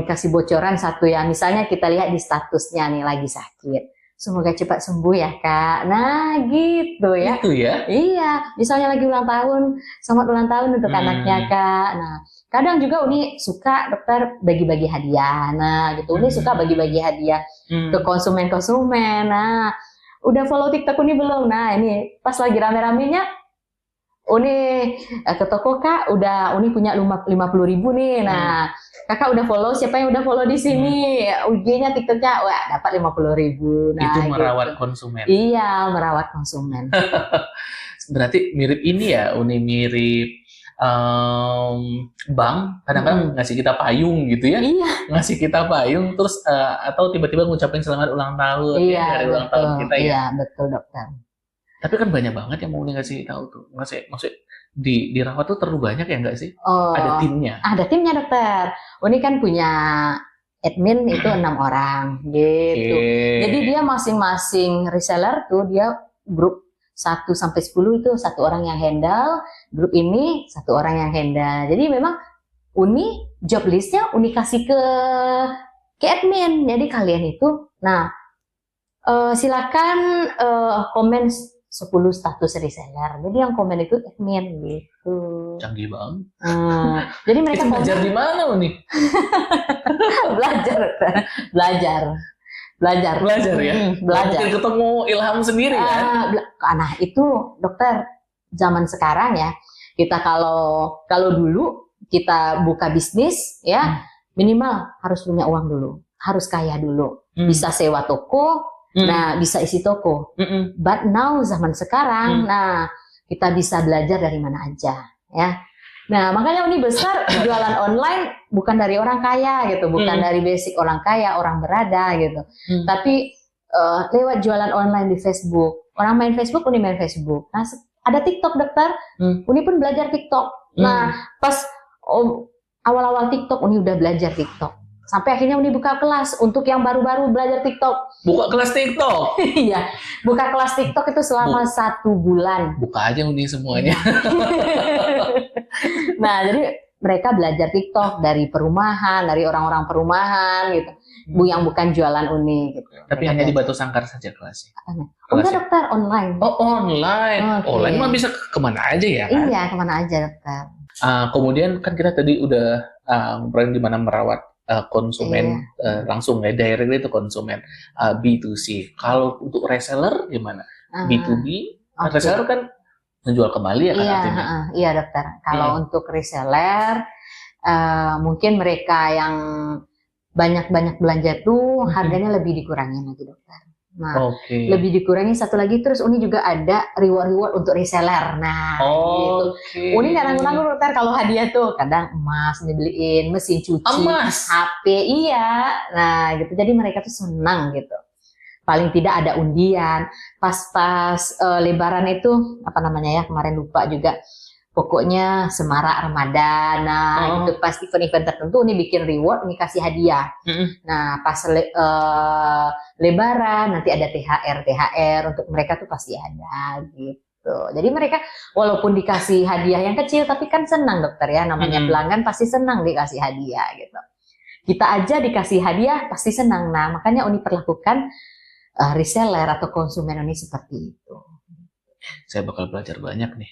dikasih bocoran satu ya, misalnya kita lihat di statusnya nih lagi sakit. Semoga cepat sembuh ya, Kak. Nah, gitu ya. Itu ya? Iya, misalnya lagi ulang tahun, selamat ulang tahun untuk anaknya, Kak. Nah, kadang juga Uni suka dokter bagi-bagi hadiah. Nah, gitu. Uni suka bagi-bagi hadiah ke konsumen-konsumen. Nah, udah follow TikTok Uni belum? Nah, ini pas lagi rame-ramenya Uni ke toko, Kak, udah Uni punya 50.000 nih. Nah, Kakak udah follow, siapa yang udah follow di sini? UG-nya TikTok-nya, wah dapat 50.000. Nah, itu merawat gitu. Konsumen. Iya, merawat konsumen. Berarti mirip ini ya, Uni mirip bank, kadang-kadang ngasih kita payung gitu ya. Iya. Ngasih kita payung, terus atau tiba-tiba ngucapin selamat ulang tahun dari ulang tahun kita ya. Iya, betul dokter. Tapi kan banyak banget yang mau ngasih tahu tuh. Maksudnya dirawat tuh terlalu banyak ya nggak sih? Ada timnya. Ada timnya dokter. Uni kan punya admin itu 6 orang gitu. Jadi dia masing-masing reseller tuh dia grup 1 sampai 10 itu 1 orang yang handle, grup ini 1 orang yang handle. Jadi memang Uni job listnya Uni kasih ke admin. Jadi kalian itu, nah silakan komen 10 status reseller. Jadi yang komen itu admin gitu. Canggih banget. Jadi mereka belajar di mana nih? Belajar ya. Belajar. Mungkin ketemu ilham sendiri kan? Nah itu dokter zaman sekarang ya. Kita kalau dulu kita buka bisnis ya minimal harus punya uang dulu, harus kaya dulu, bisa sewa toko. Nah, bisa isi toko. But now zaman sekarang, nah kita bisa belajar dari mana aja, ya. Nah, makanya Uni besar jualan online bukan dari orang kaya gitu, bukan dari basic orang kaya, orang berada gitu. Tapi lewat jualan online di Facebook. Orang main Facebook, Uni main Facebook. Nah, ada TikTok dokter, Uni pun belajar TikTok. Nah, pas awal-awal TikTok, Uni udah belajar TikTok. Sampai akhirnya Uni buka kelas untuk yang baru-baru belajar TikTok. Buka kelas TikTok? Iya, buka kelas TikTok itu selama 1 bulan. Buka aja Uni semuanya. Nah, jadi mereka belajar TikTok dari perumahan, dari orang-orang perumahan gitu. Yang bukan jualan Uni gitu. Tapi hanya di Batu Sangkar saja kelasnya. Enggak dokter, online. Oh, online. Oke. Online mah bisa kemana aja ya kan? Iya, kemana aja dokter. Kemudian kan kita tadi udah ngobrolin gimana merawat konsumen langsung ya, direct itu konsumen B2C. Kalau untuk reseller gimana? B2B, reseller kan menjual kembali ya kan artinya? Iya dokter. Kalau untuk reseller, mungkin mereka yang banyak belanja tuh harganya lebih dikurangin lagi dokter. Nah, lebih dikurangi satu lagi, terus Uni juga ada reward untuk reseller. Nah, gitu. Uni nggak nanggung dokter kalau hadiah tuh kadang emas dibeliin, mesin cuci, HP, iya. Nah, gitu. Jadi mereka tuh senang gitu. Paling tidak ada undian. Pas Lebaran itu apa namanya ya, kemarin lupa juga. Pokoknya semarak Ramadan, nah itu pas event-event tertentu ini bikin reward, ini kasih hadiah. Nah pas Lebaran nanti ada THR untuk mereka tuh pasti ada gitu. Jadi mereka walaupun dikasih hadiah yang kecil tapi kan senang dokter ya, namanya pelanggan pasti senang dikasih hadiah gitu. Kita aja dikasih hadiah pasti senang. Nah makanya Uni perlakukan reseller atau konsumen Uni seperti itu. Saya bakal belajar banyak nih.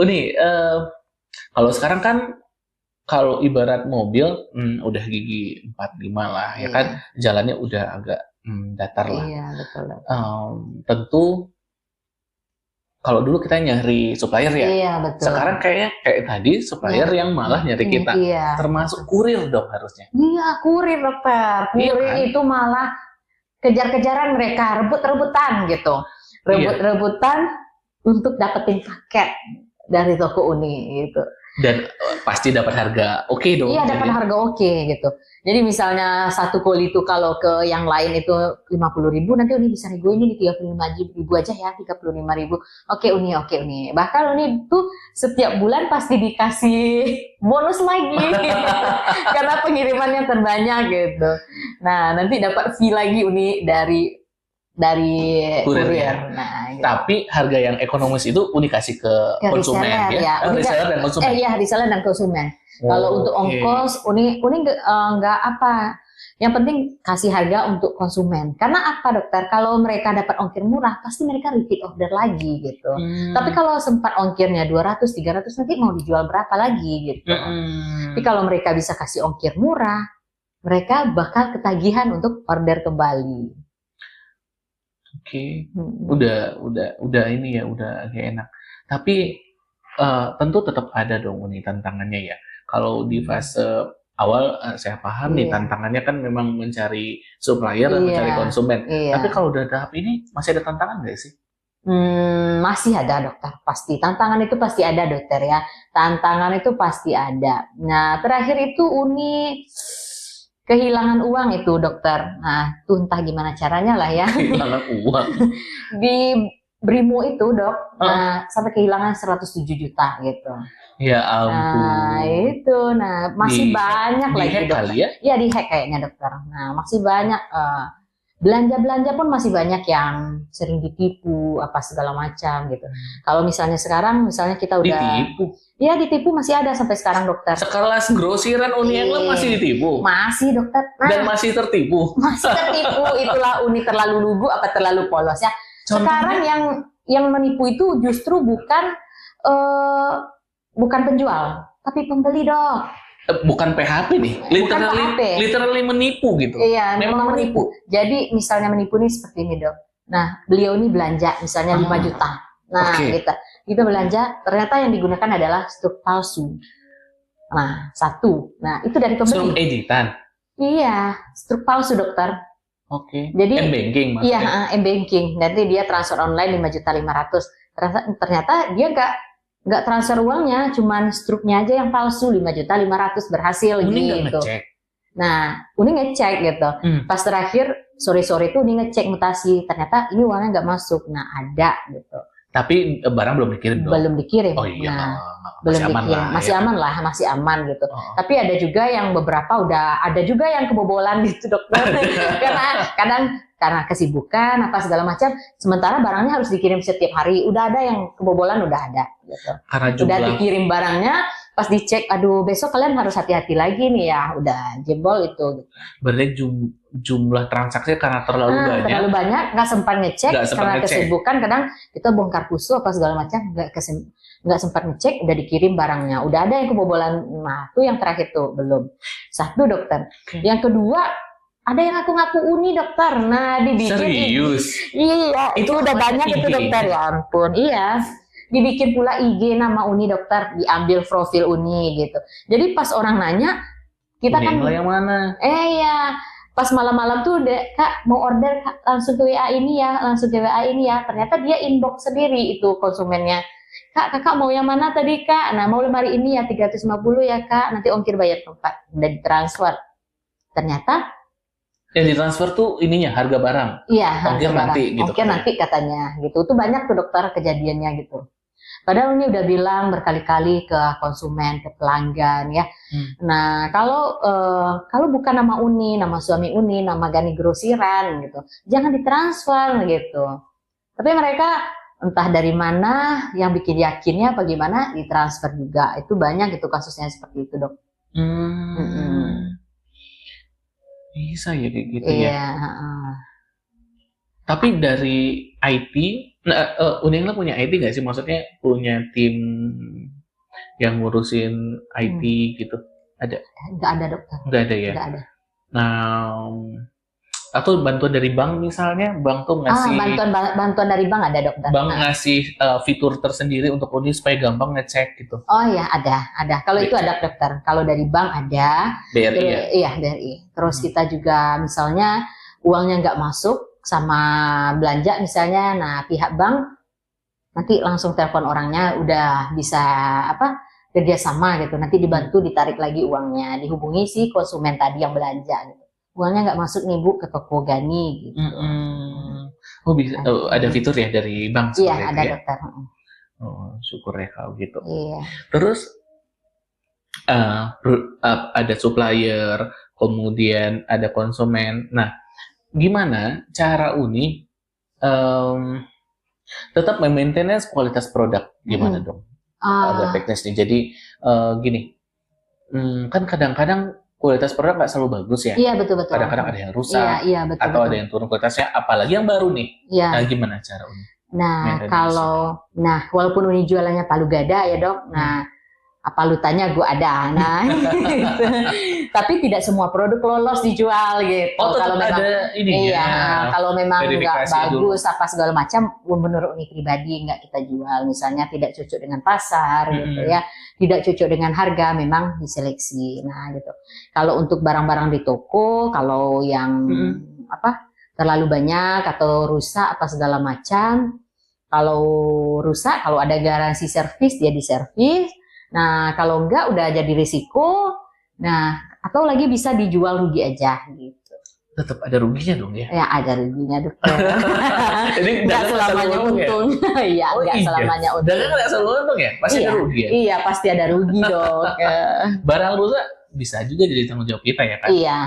Uni, kalau sekarang kan kalau ibarat mobil udah gigi 45 lah, ya kan jalannya udah agak datar lah. Iya, betul. Tentu kalau dulu kita nyari supplier ya. Iya, betul. Sekarang kayak tadi supplier yang malah nyari kita. Termasuk kurir dong harusnya. Iya, kurir dokter. Kurir itu malah kejar-kejaran mereka, rebut-rebutan gitu. Rebut-rebutan untuk dapetin paket dari toko Uni gitu. Dan pasti dapat harga oke dong. Iya, dapat harga oke gitu. Jadi misalnya satu koli itu kalau ke yang lain itu 50.000, nanti Uni bisa nego ini di 35.000 aja ya, 35.000. Oke Uni. Bahkan Uni itu setiap bulan pasti dikasih bonus lagi karena pengirimannya terbanyak gitu. Nah, nanti dapat fee lagi Uni dari kurir. Nah, gitu. Tapi harga yang ekonomis itu Uni kasih ke konsumen ya. Reseller dan konsumen. Reseller dan konsumen. Kalau untuk ongkos Uni nggak apa. Yang penting kasih harga untuk konsumen. Karena apa dokter? Kalau mereka dapat ongkir murah, pasti mereka repeat order lagi gitu. Tapi kalau sempat ongkirnya 200, 300 nanti mau dijual berapa lagi gitu. Tapi kalau mereka bisa kasih ongkir murah, mereka bakal ketagihan untuk order kembali. Udah ini ya, udah agak enak. Tapi tentu tetap ada dong Uni tantangannya ya. Kalau di fase awal saya paham nih tantangannya kan memang mencari supplier dan mencari konsumen. Tapi kalau udah tahap ini masih ada tantangan nggak sih? Masih ada dokter, pasti. Tantangan itu pasti ada dokter ya. Tantangan itu pasti ada. Nah terakhir itu Uni kehilangan uang itu dokter. Nah itu entah gimana caranya lah ya. Kehilangan uang? Di Brimo itu dok, nah sampai kehilangan 107 juta gitu. Ya ampun. Nah itu, masih banyak lagi dokter. Iya di hack kayaknya dokter. Nah masih banyak belanja pun masih banyak yang sering ditipu apa segala macam gitu. Kalau misalnya sekarang, kita udah ditipu. Iya ditipu masih ada sampai sekarang dokter. Sekelas grosiran Uni England masih ditipu. Masih dokter. Dan masih tertipu. Masih tertipu. Itulah Uni terlalu lugu apa terlalu polos ya. Sekarang yang menipu itu justru bukan penjual, tapi pembeli dok. Bukan PHP nih, literally menipu gitu. Iya, memang menipu. Jadi misalnya menipu nih seperti ini dok. Nah, beliau ini belanja misalnya 5 juta. Nah, kita belanja, ternyata yang digunakan adalah struk palsu. Nah, satu. Nah, itu dari pembeli. Struk editan. Iya, struk palsu dokter. Jadi M-banking maksudnya. Iya, M-banking. Nanti dia transfer online 5.500.000. Ternyata dia nggak transfer uangnya, cuman struknya aja yang palsu 5.500.000 berhasil Uni gitu. Ngecek. Nah, Uni ngecek gitu. Pas terakhir sore itu Uni ngecek mutasi, ternyata ini uangnya nggak masuk. Nah, ada gitu. Tapi barang belum dikirim dong? Belum dikirim. Oh iya, Nah, masih belum aman dikirim. lah. Masih ya. aman lah, masih aman gitu. Oh. Tapi ada juga yang beberapa ada juga yang kebobolan gitu dokter. Karena kadang karena kesibukan apa segala macam, sementara barangnya harus dikirim setiap hari. Udah ada yang kebobolan, udah ada gitu. Karena Udah dikirim barangnya, pas dicek, aduh besok kalian harus hati-hati lagi nih ya, udah jebol itu. Berarti jumlah transaksi karena terlalu banyak, nggak sempat ngecek karena ngecek. kesibukan. Kadang kita bongkar pusu apa segala macam, nggak sempat ngecek, udah dikirim barangnya. Udah ada yang kebobolan. Nah, itu yang terakhir tuh belum. Satu dokter. Yang kedua, ada yang ngaku-ngaku uni dokter. Nah, dibikin. Serius? Iya, itu udah banyak itu dokter, ya ampun. Iya. Dibikin pula IG nama uni dokter, diambil profil uni gitu. Jadi pas orang nanya, kita uni kan yang mana? Ya, pas malam-malam tuh Kak mau order langsung ke WA ini ya, Ternyata dia inbox sendiri itu konsumennya. Kakak mau yang mana tadi Kak? Nah, mau lemari ini ya 350 ya Kak, nanti ongkir bayar tempat. Udah ditransfer. Ternyata yang ditransfer tuh ininya harga barang. Iya, ongkir nanti gitu. Ongkir nanti katanya gitu. Itu banyak tuh dokter kejadiannya gitu. Padahal ini udah bilang berkali-kali ke konsumen, ke pelanggan ya. Nah, kalau bukan nama Uni, nama suami Uni, nama Gani Grosiran gitu, jangan ditransfer gitu. Tapi mereka entah dari mana yang bikin yakinnya apa gimana ditransfer juga. Itu banyak gitu kasusnya seperti itu, Dok. Bisa ya kayak gitu ya. Tapi dari IT, Uningla punya IT nggak sih? Maksudnya punya tim yang ngurusin IT gitu? Ada? Nggak ada dokter. Nggak ada ya? Nggak ada. Nah, atau bantuan dari bank misalnya, bank tuh ngasih bantuan dari bank ada dokter. Bank ngasih fitur tersendiri untuk Uni supaya gampang ngecek gitu. Oh ya ada. Kalau itu ada dokter. Kalau dari bank ada. BRI ya? Iya BRI. Terus kita juga misalnya uangnya nggak masuk sama belanja misalnya, nah pihak bank nanti langsung telepon orangnya udah bisa kerjasama gitu. Nanti dibantu ditarik lagi uangnya, dihubungi si konsumen tadi yang belanja. Gitu. Uangnya nggak masuk nih Bu ke toko Gani gitu. Oh bisa, ada fitur ya dari bank? Iya ada dokter. Oh syukur ya kalau gitu. Iya. Terus ada supplier, kemudian ada konsumen. Nah, gimana cara Uni tetap maintenance kualitas produk? Gimana dong? Ada teknisnya. Jadi gini, kan kadang-kadang kualitas produk nggak selalu bagus ya. Iya betul. Kadang-kadang ada yang rusak, betul, atau ada yang turun kualitasnya. Apalagi yang baru nih. Iya. Nah, gimana cara Uni? Nah, walaupun Uni jualannya palu gada ya dok. Nah, palutannya gue ada. Nah, gitu. Tapi tidak semua produk lolos dijual gitu. Oh, kalau memang ada ini. Iya, kalau memang nggak bagus apa segala macam, menurut Uni pribadi nggak kita jual. Misalnya tidak cocok dengan pasar gitu ya, tidak cocok dengan harga, memang diseleksi. Nah, gitu. Kalau untuk barang-barang di toko, kalau yang terlalu banyak atau rusak apa segala macam, kalau rusak, kalau ada garansi servis dia diservis. Nah, kalau enggak udah jadi risiko. Nah, atau lagi bisa dijual rugi aja gitu. Tetap ada ruginya dong ya? Ya, ada ruginya dokter. Jadi enggak selamanya untung. Iya, enggak selamanya untung. Dan enggak selalu untung ya? Pasti ada rugi ya? Iya, pasti ada rugi dok. Barang rusak bisa juga jadi tanggung jawab kita ya kan? Iya.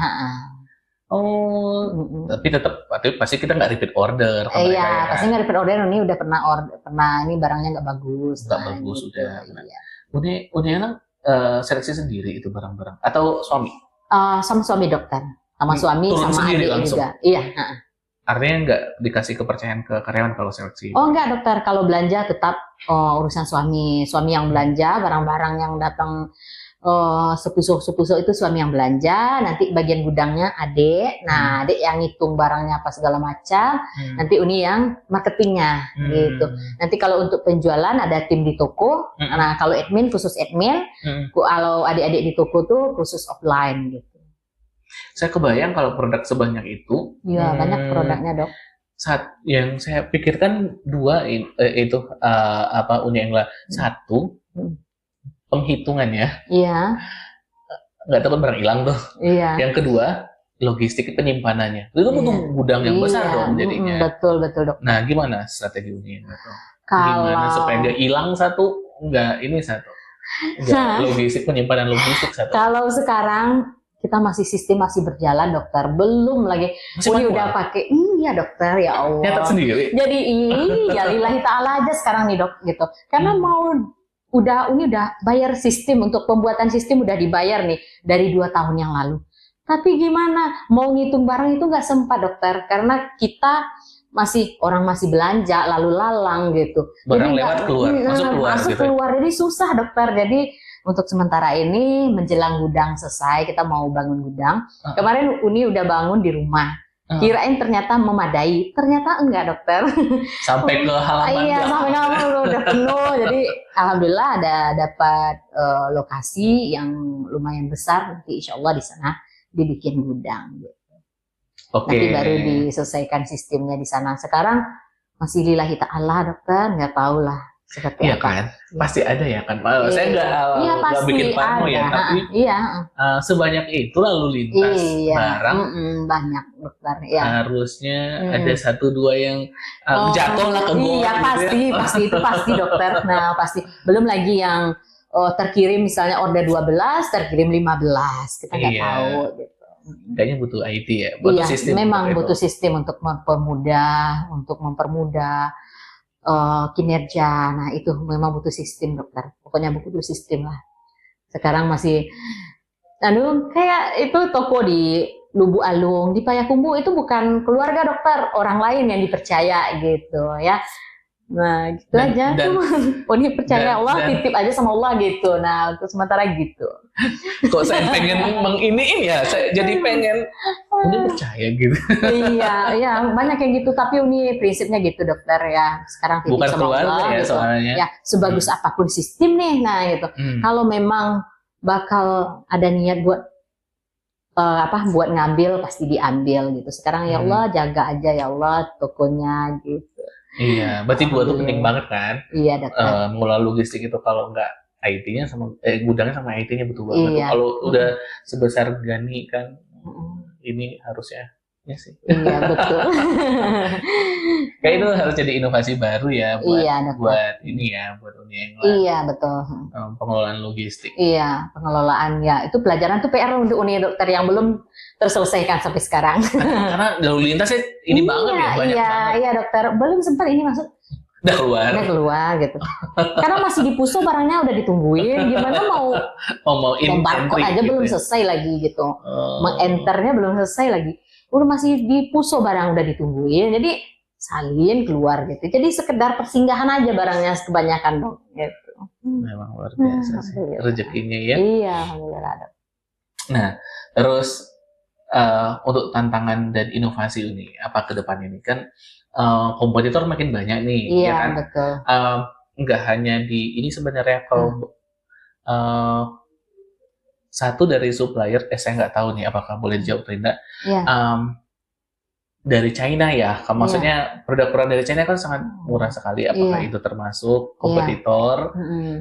Tapi pasti kita nggak repeat order. Iya, pasti nggak repeat order. Ini udah pernah ini barangnya nggak bagus. Nggak bagus gitu. Udah. Iya. Uni seleksi sendiri itu barang-barang atau suami? Sama suami dokter, sama suami sama adik juga. Iya. Artinya nggak dikasih kepercayaan ke karyawan kalau seleksi? Oh enggak dokter, kalau belanja tetap urusan suami yang belanja, barang-barang yang datang sepusu itu suami yang belanja, nanti bagian gudangnya adik. Nah, adik yang ngitung barangnya apa segala macam, nanti Uni yang marketingnya gitu. Nanti kalau untuk penjualan ada tim di toko. Nah, kalau admin khusus admin, kalau adik-adik di toko tuh khusus offline gitu. Saya kebayang kalau produk sebanyak itu. Iya, banyak produknya, Dok. Saat yang saya pikirkan dua itu Uni Engla. Satu, penghitungannya. Iya. Nggak takut barang hilang tuh. Iya. Yang kedua, logistik penyimpanannya. Itu butuh gudang yang besar dong jadinya. Betul Dok. Nah, gimana strategi Uni? Gimana Kalau supaya dia hilang satu, enggak ini satu. Enggak Nah. logistik, penyimpanan logistik satu. kalau sekarang kita sistem masih berjalan dokter, belum lagi. Masih Uni manual? udah pakai, iya dokter ya Allah. Nyatet sendiri. Jadi iya lillahi ta'ala aja sekarang nih dok gitu. Karena Uni udah bayar sistem, untuk pembuatan sistem udah dibayar nih dari 2 tahun yang lalu. Tapi gimana mau ngitung barang itu nggak sempat dokter, karena kita orang masih belanja lalu lalang gitu. Barang Jadi lewat keluar, masuk keluar gitu. Jadi susah dokter. Jadi untuk sementara ini menjelang gudang selesai, kita mau bangun gudang. Kemarin Uni udah bangun di rumah. Kirain ternyata memadai, ternyata enggak dokter. Sampai ke halaman Iya, belakang. sampai halaman udah penuh. Jadi alhamdulillah ada dapat lokasi yang lumayan besar. Nanti insya Allah di sana dibikin gudang. Gitu. Oke. Nanti baru diselesaikan sistemnya di sana. Sekarang masih lillahi ta'ala dokter, nggak tahu lah seperti Iya apa. kan, pasti ada ya kan. Saya nggak pasti bikin parno ada. ya, tapi sebanyak itu lalu lintas barang. Banyak dokter. Ya. Harusnya ada 1-2 yang jatuh lah ke got. Iya gitu pasti itu pasti dokter. Nah pasti. Belum lagi yang terkirim misalnya order 12, terkirim 15, kita nggak tahu. Gitu. Kayaknya butuh IT ya, butuh sistem. Memang butuh sistem untuk mempermudah kinerja. Nah itu memang butuh sistem dokter. Pokoknya butuh sistem lah. Sekarang masih, kayak itu toko di Lubu Alung, di Payakumbuh itu bukan keluarga dokter, orang lain yang dipercaya gitu ya. Nah gitu aja tuh. Ini percaya Allah, titip aja sama Allah gitu. Nah untuk sementara gitu. Kok saya pengen menginiin ya, saya jadi pengen Uni percaya gitu. Iya, banyak yang gitu. Tapi Uni prinsipnya gitu dokter ya. Sekarang titip bukan sama keluarga Allah ya gitu. soalnya. Ya sebagus apapun sistem nih, nah gitu. Kalau memang bakal ada niat buat buat ngambil, pasti diambil gitu. Sekarang ya Allah jaga aja ya Allah tokonya gitu. Iya, berarti dua itu penting banget kan? Iya dokter. Mengelola logistik itu kalau nggak IT-nya sama gudangnya sama IT-nya butuh banget. Iya. Kalau udah sebesar Gani kan, ini harusnya ya sih. Iya betul. Kayak itu harus jadi inovasi baru ya buat ini ya, buat Uni Engla. Iya betul. Pengelolaan logistik. Iya, pengelolaan ya. Itu pelajaran tuh PR untuk Uni dokter yang belum terselesaikan sampai sekarang. Karena lalu lintasnya ini banget ya, banyak banget. Iya dokter, belum sempat ini masuk. Udah keluar gitu. Karena masih di Puso barangnya udah ditungguin, gimana mau barcode aja gitu belum selesai lagi gitu. Mengenternya belum selesai lagi. Udah masih di Puso barang udah ditungguin. Jadi salin keluar gitu. Jadi sekedar persinggahan aja barangnya kebanyakan dong gitu. Memang luar biasa sih rezekinya ya. Iya, alhamdulillah. Nah, terus untuk tantangan dan inovasi ini apa ke depan ini kan kompetitor makin banyak nih, iya, ya kan? Betul. Nggak hanya di ini sebenarnya kalau satu dari supplier, saya nggak tahu nih apakah boleh dijawab atau tidak. Dari China ya, maksudnya produk-produk dari China kan sangat murah sekali. Apakah itu termasuk kompetitor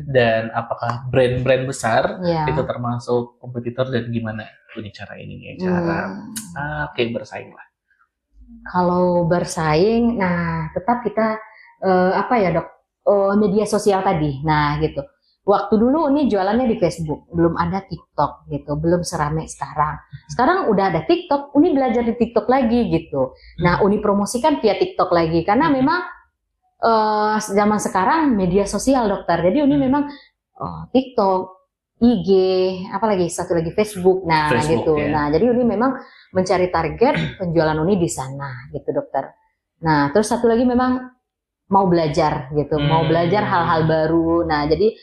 dan apakah brand-brand besar itu termasuk kompetitor dan gimana ini cara bersaing lah. Kalau bersaing, nah tetap kita media sosial tadi, nah gitu. Waktu dulu Uni jualannya di Facebook, belum ada TikTok gitu, belum seramai sekarang. Sekarang udah ada TikTok, Uni belajar di TikTok lagi gitu. Nah, Uni promosikan via TikTok lagi karena memang zaman sekarang media sosial dokter. Jadi Uni memang TikTok, IG, apalagi satu lagi Facebook. Nah, gitu. Ya. Nah, jadi Uni memang mencari target penjualan Uni di sana gitu dokter. Nah, terus satu lagi memang mau belajar gitu, mau belajar hal-hal baru. Nah, jadi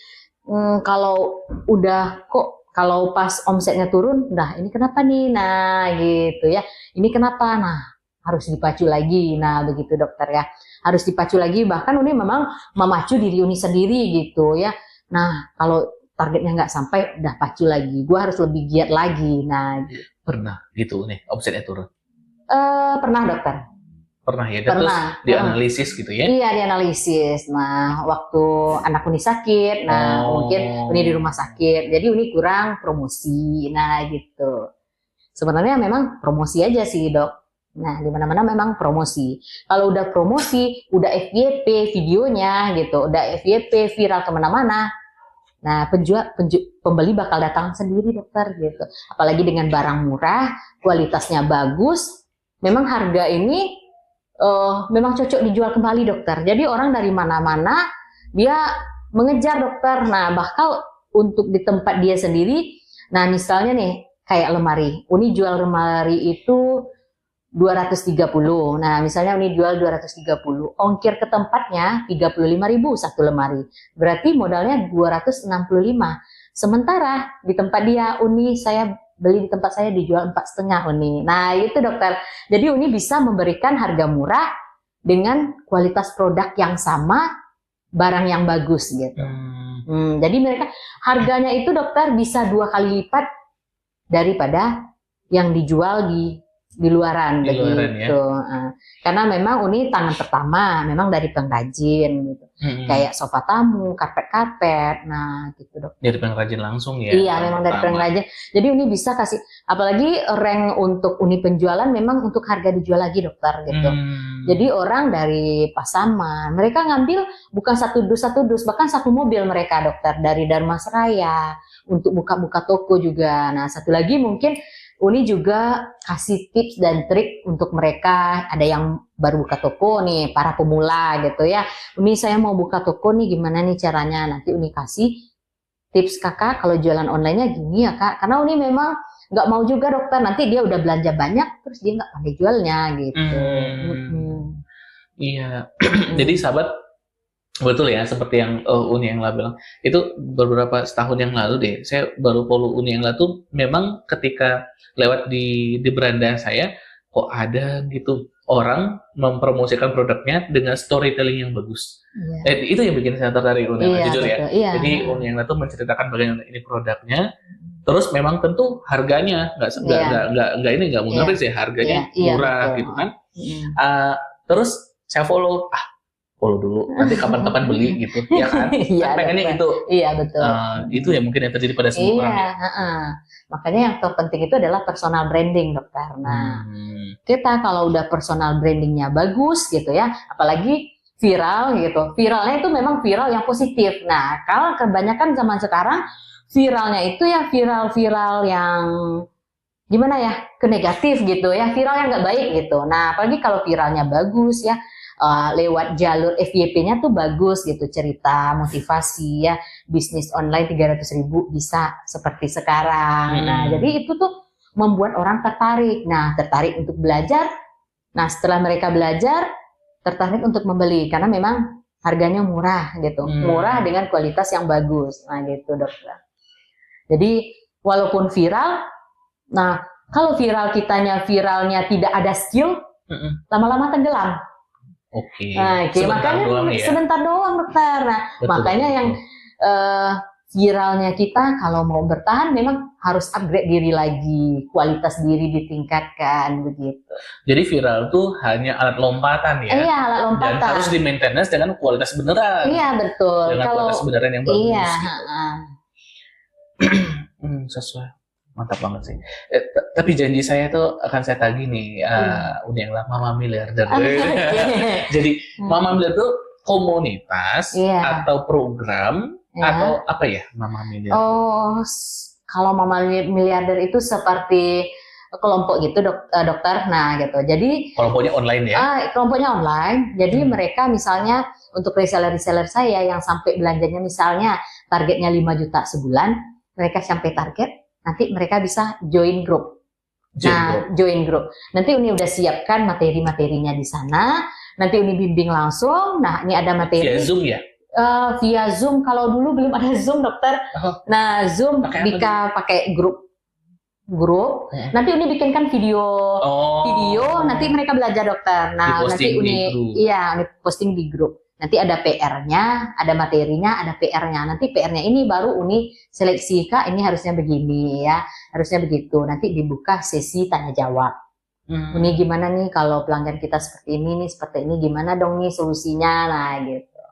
kalau pas omsetnya turun, nah ini kenapa nih? Nah gitu ya, ini kenapa? Nah harus dipacu lagi. Nah begitu dokter ya, harus dipacu lagi. Bahkan Uni memang memacu diri Uni sendiri gitu ya. Nah kalau targetnya nggak sampai, udah pacu lagi. Gua harus lebih giat lagi. Nah pernah gitu nih omsetnya turun? Pernah dokter. Pernah ya, terus dianalisis gitu ya? Iya, dianalisis. Nah, waktu anak Uni sakit, mungkin Uni di rumah sakit, jadi Uni kurang promosi, nah gitu. Sebenarnya memang promosi aja sih dok. Nah, di mana-mana memang promosi. Kalau udah promosi, udah FYP videonya gitu, udah FYP viral kemana-mana. Nah, pembeli bakal datang sendiri dokter gitu. Apalagi dengan barang murah, kualitasnya bagus, memang harga ini memang cocok dijual kembali dokter. Jadi orang dari mana-mana dia mengejar dokter. Nah, bahkan untuk di tempat dia sendiri, nah misalnya nih kayak lemari, Uni jual lemari itu 230. Nah, misalnya Uni jual 230, ongkir ke tempatnya 35.000 satu lemari. Berarti modalnya 265. Sementara di tempat dia Uni saya beli di tempat saya dijual 4,5 Uni. Nah, itu dokter. Jadi Uni bisa memberikan harga murah dengan kualitas produk yang sama, barang yang bagus gitu. Jadi mereka harganya itu dokter bisa 2 kali lipat daripada yang dijual di luaran begitu. Ya? Karena memang Uni tangan pertama memang dari pengrajin gitu. Kayak sofa tamu, karpet-karpet. Nah, gitu dok. Dari pengrajin langsung ya. Iya, memang dari pengrajin. Jadi Uni bisa kasih, apalagi rank untuk Uni penjualan memang untuk harga dijual lagi dokter gitu. Jadi orang dari Pasaman, mereka ngambil bukan satu dus, bahkan satu mobil mereka dokter dari Dharmasraya untuk buka-buka toko juga. Nah, satu lagi mungkin Uni juga kasih tips dan trik untuk mereka, ada yang baru buka toko nih, para pemula gitu ya. Uni saya mau buka toko nih, gimana nih caranya? Nanti Uni kasih tips kakak kalau jualan online-nya gini ya kak. Karena Uni memang nggak mau juga dokter, nanti dia udah belanja banyak, terus dia nggak pandai jualnya gitu. Iya, jadi sahabat, betul ya, seperti yang Uni Engla bilang, itu beberapa tahun yang lalu deh, saya baru follow Uni Engla tuh, memang ketika lewat di beranda saya, kok ada gitu orang mempromosikan produknya dengan storytelling yang bagus. Itu yang bikin saya tertarik Uni Engla, jujur ya. Jadi Uni Engla tuh menceritakan bagaimana ini produknya, terus memang tentu harganya nggak munafik sih, harganya murah gitu kan. Terus saya follow dulu, nanti kapan-kapan beli gitu, ya kan? Pengennya itu. Iya betul. Itu ya mungkin yang terjadi pada semua orang. Ya? Makanya yang terpenting itu adalah personal branding dokter. Nah, kita kalau udah personal brandingnya bagus gitu ya, apalagi viral gitu. Viralnya itu memang viral yang positif. Nah, kalau kebanyakan zaman sekarang viralnya itu ya viral-viral yang gimana ya, ke negatif gitu ya, viral yang nggak baik gitu. Nah, apalagi kalau viralnya bagus ya, lewat jalur FYP-nya tuh bagus gitu, cerita motivasi ya, bisnis online 300.000 bisa seperti sekarang. Nah, jadi itu tuh membuat orang tertarik. Nah, tertarik untuk belajar. Nah, setelah mereka belajar, tertarik untuk membeli karena memang harganya murah gitu, murah dengan kualitas yang bagus. Nah, gitu dokter. Jadi walaupun viral, nah kalau viralnya tidak ada skill, lama-lama tenggelam. Oke. Nah, makanya sebentar doang dokter. Nah, makanya yang viralnya kita kalau mau bertahan memang harus upgrade diri lagi, kualitas diri ditingkatkan begitu. Jadi viral tuh hanya alat lompatan ya? Iya, alat lompatan. Dan harus di maintenance dengan kualitas beneran. Iya betul. Dengan kualitas beneran yang bagus. Iya. Gitu. Sesuai. Mantap banget sih. Tapi janji saya tuh akan saya tagih nih, Uni Engla Mama Miliarder. Jadi Mama Miliarder tuh komunitas atau program atau apa ya Mama Miliarder? Oh, kalau Mama Miliarder itu seperti kelompok gitu dokter. Nah gitu. Jadi kelompoknya online ya? Kelompoknya online. Jadi mereka misalnya untuk reseller saya yang sampai belanjanya misalnya targetnya 5 juta sebulan, mereka sampai target. Nanti mereka bisa join grup. Join grup. Nanti Uni udah siapkan materi-materinya di sana. Nanti Uni bimbing langsung. Nah, ini ada materi. Via Zoom ya? Via Zoom. Kalau dulu belum ada Zoom, dokter. Nah, Zoom pakai grup. Nanti Uni bikinkan video. Nanti mereka belajar dokter. Nah, nanti Uni posting di grup. Nanti ada PR-nya, ada materinya, ada PR-nya. Nanti PR-nya ini baru Uni seleksi, Kak, ini harusnya begini ya, harusnya begitu. Nanti dibuka sesi tanya jawab. Uni gimana nih kalau pelanggan kita seperti ini gimana dong nih solusinya, nah gitu.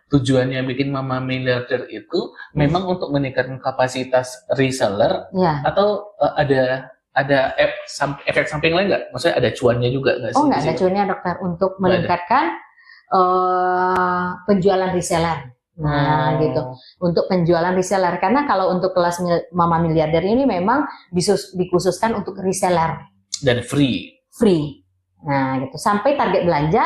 Tujuannya bikin Mama Miliarder itu memang untuk meningkatkan kapasitas reseller atau ada ada efek samping lain nggak? Maksudnya ada cuannya juga nggak sih? Oh, nggak ada cuannya dokter untuk meningkatkan penjualan reseller. Nah, gitu. Untuk penjualan reseller. Karena kalau untuk kelas Mama Miliarder ini memang dikhususkan untuk reseller. Dan free. Free. Nah, gitu. Sampai target belanja,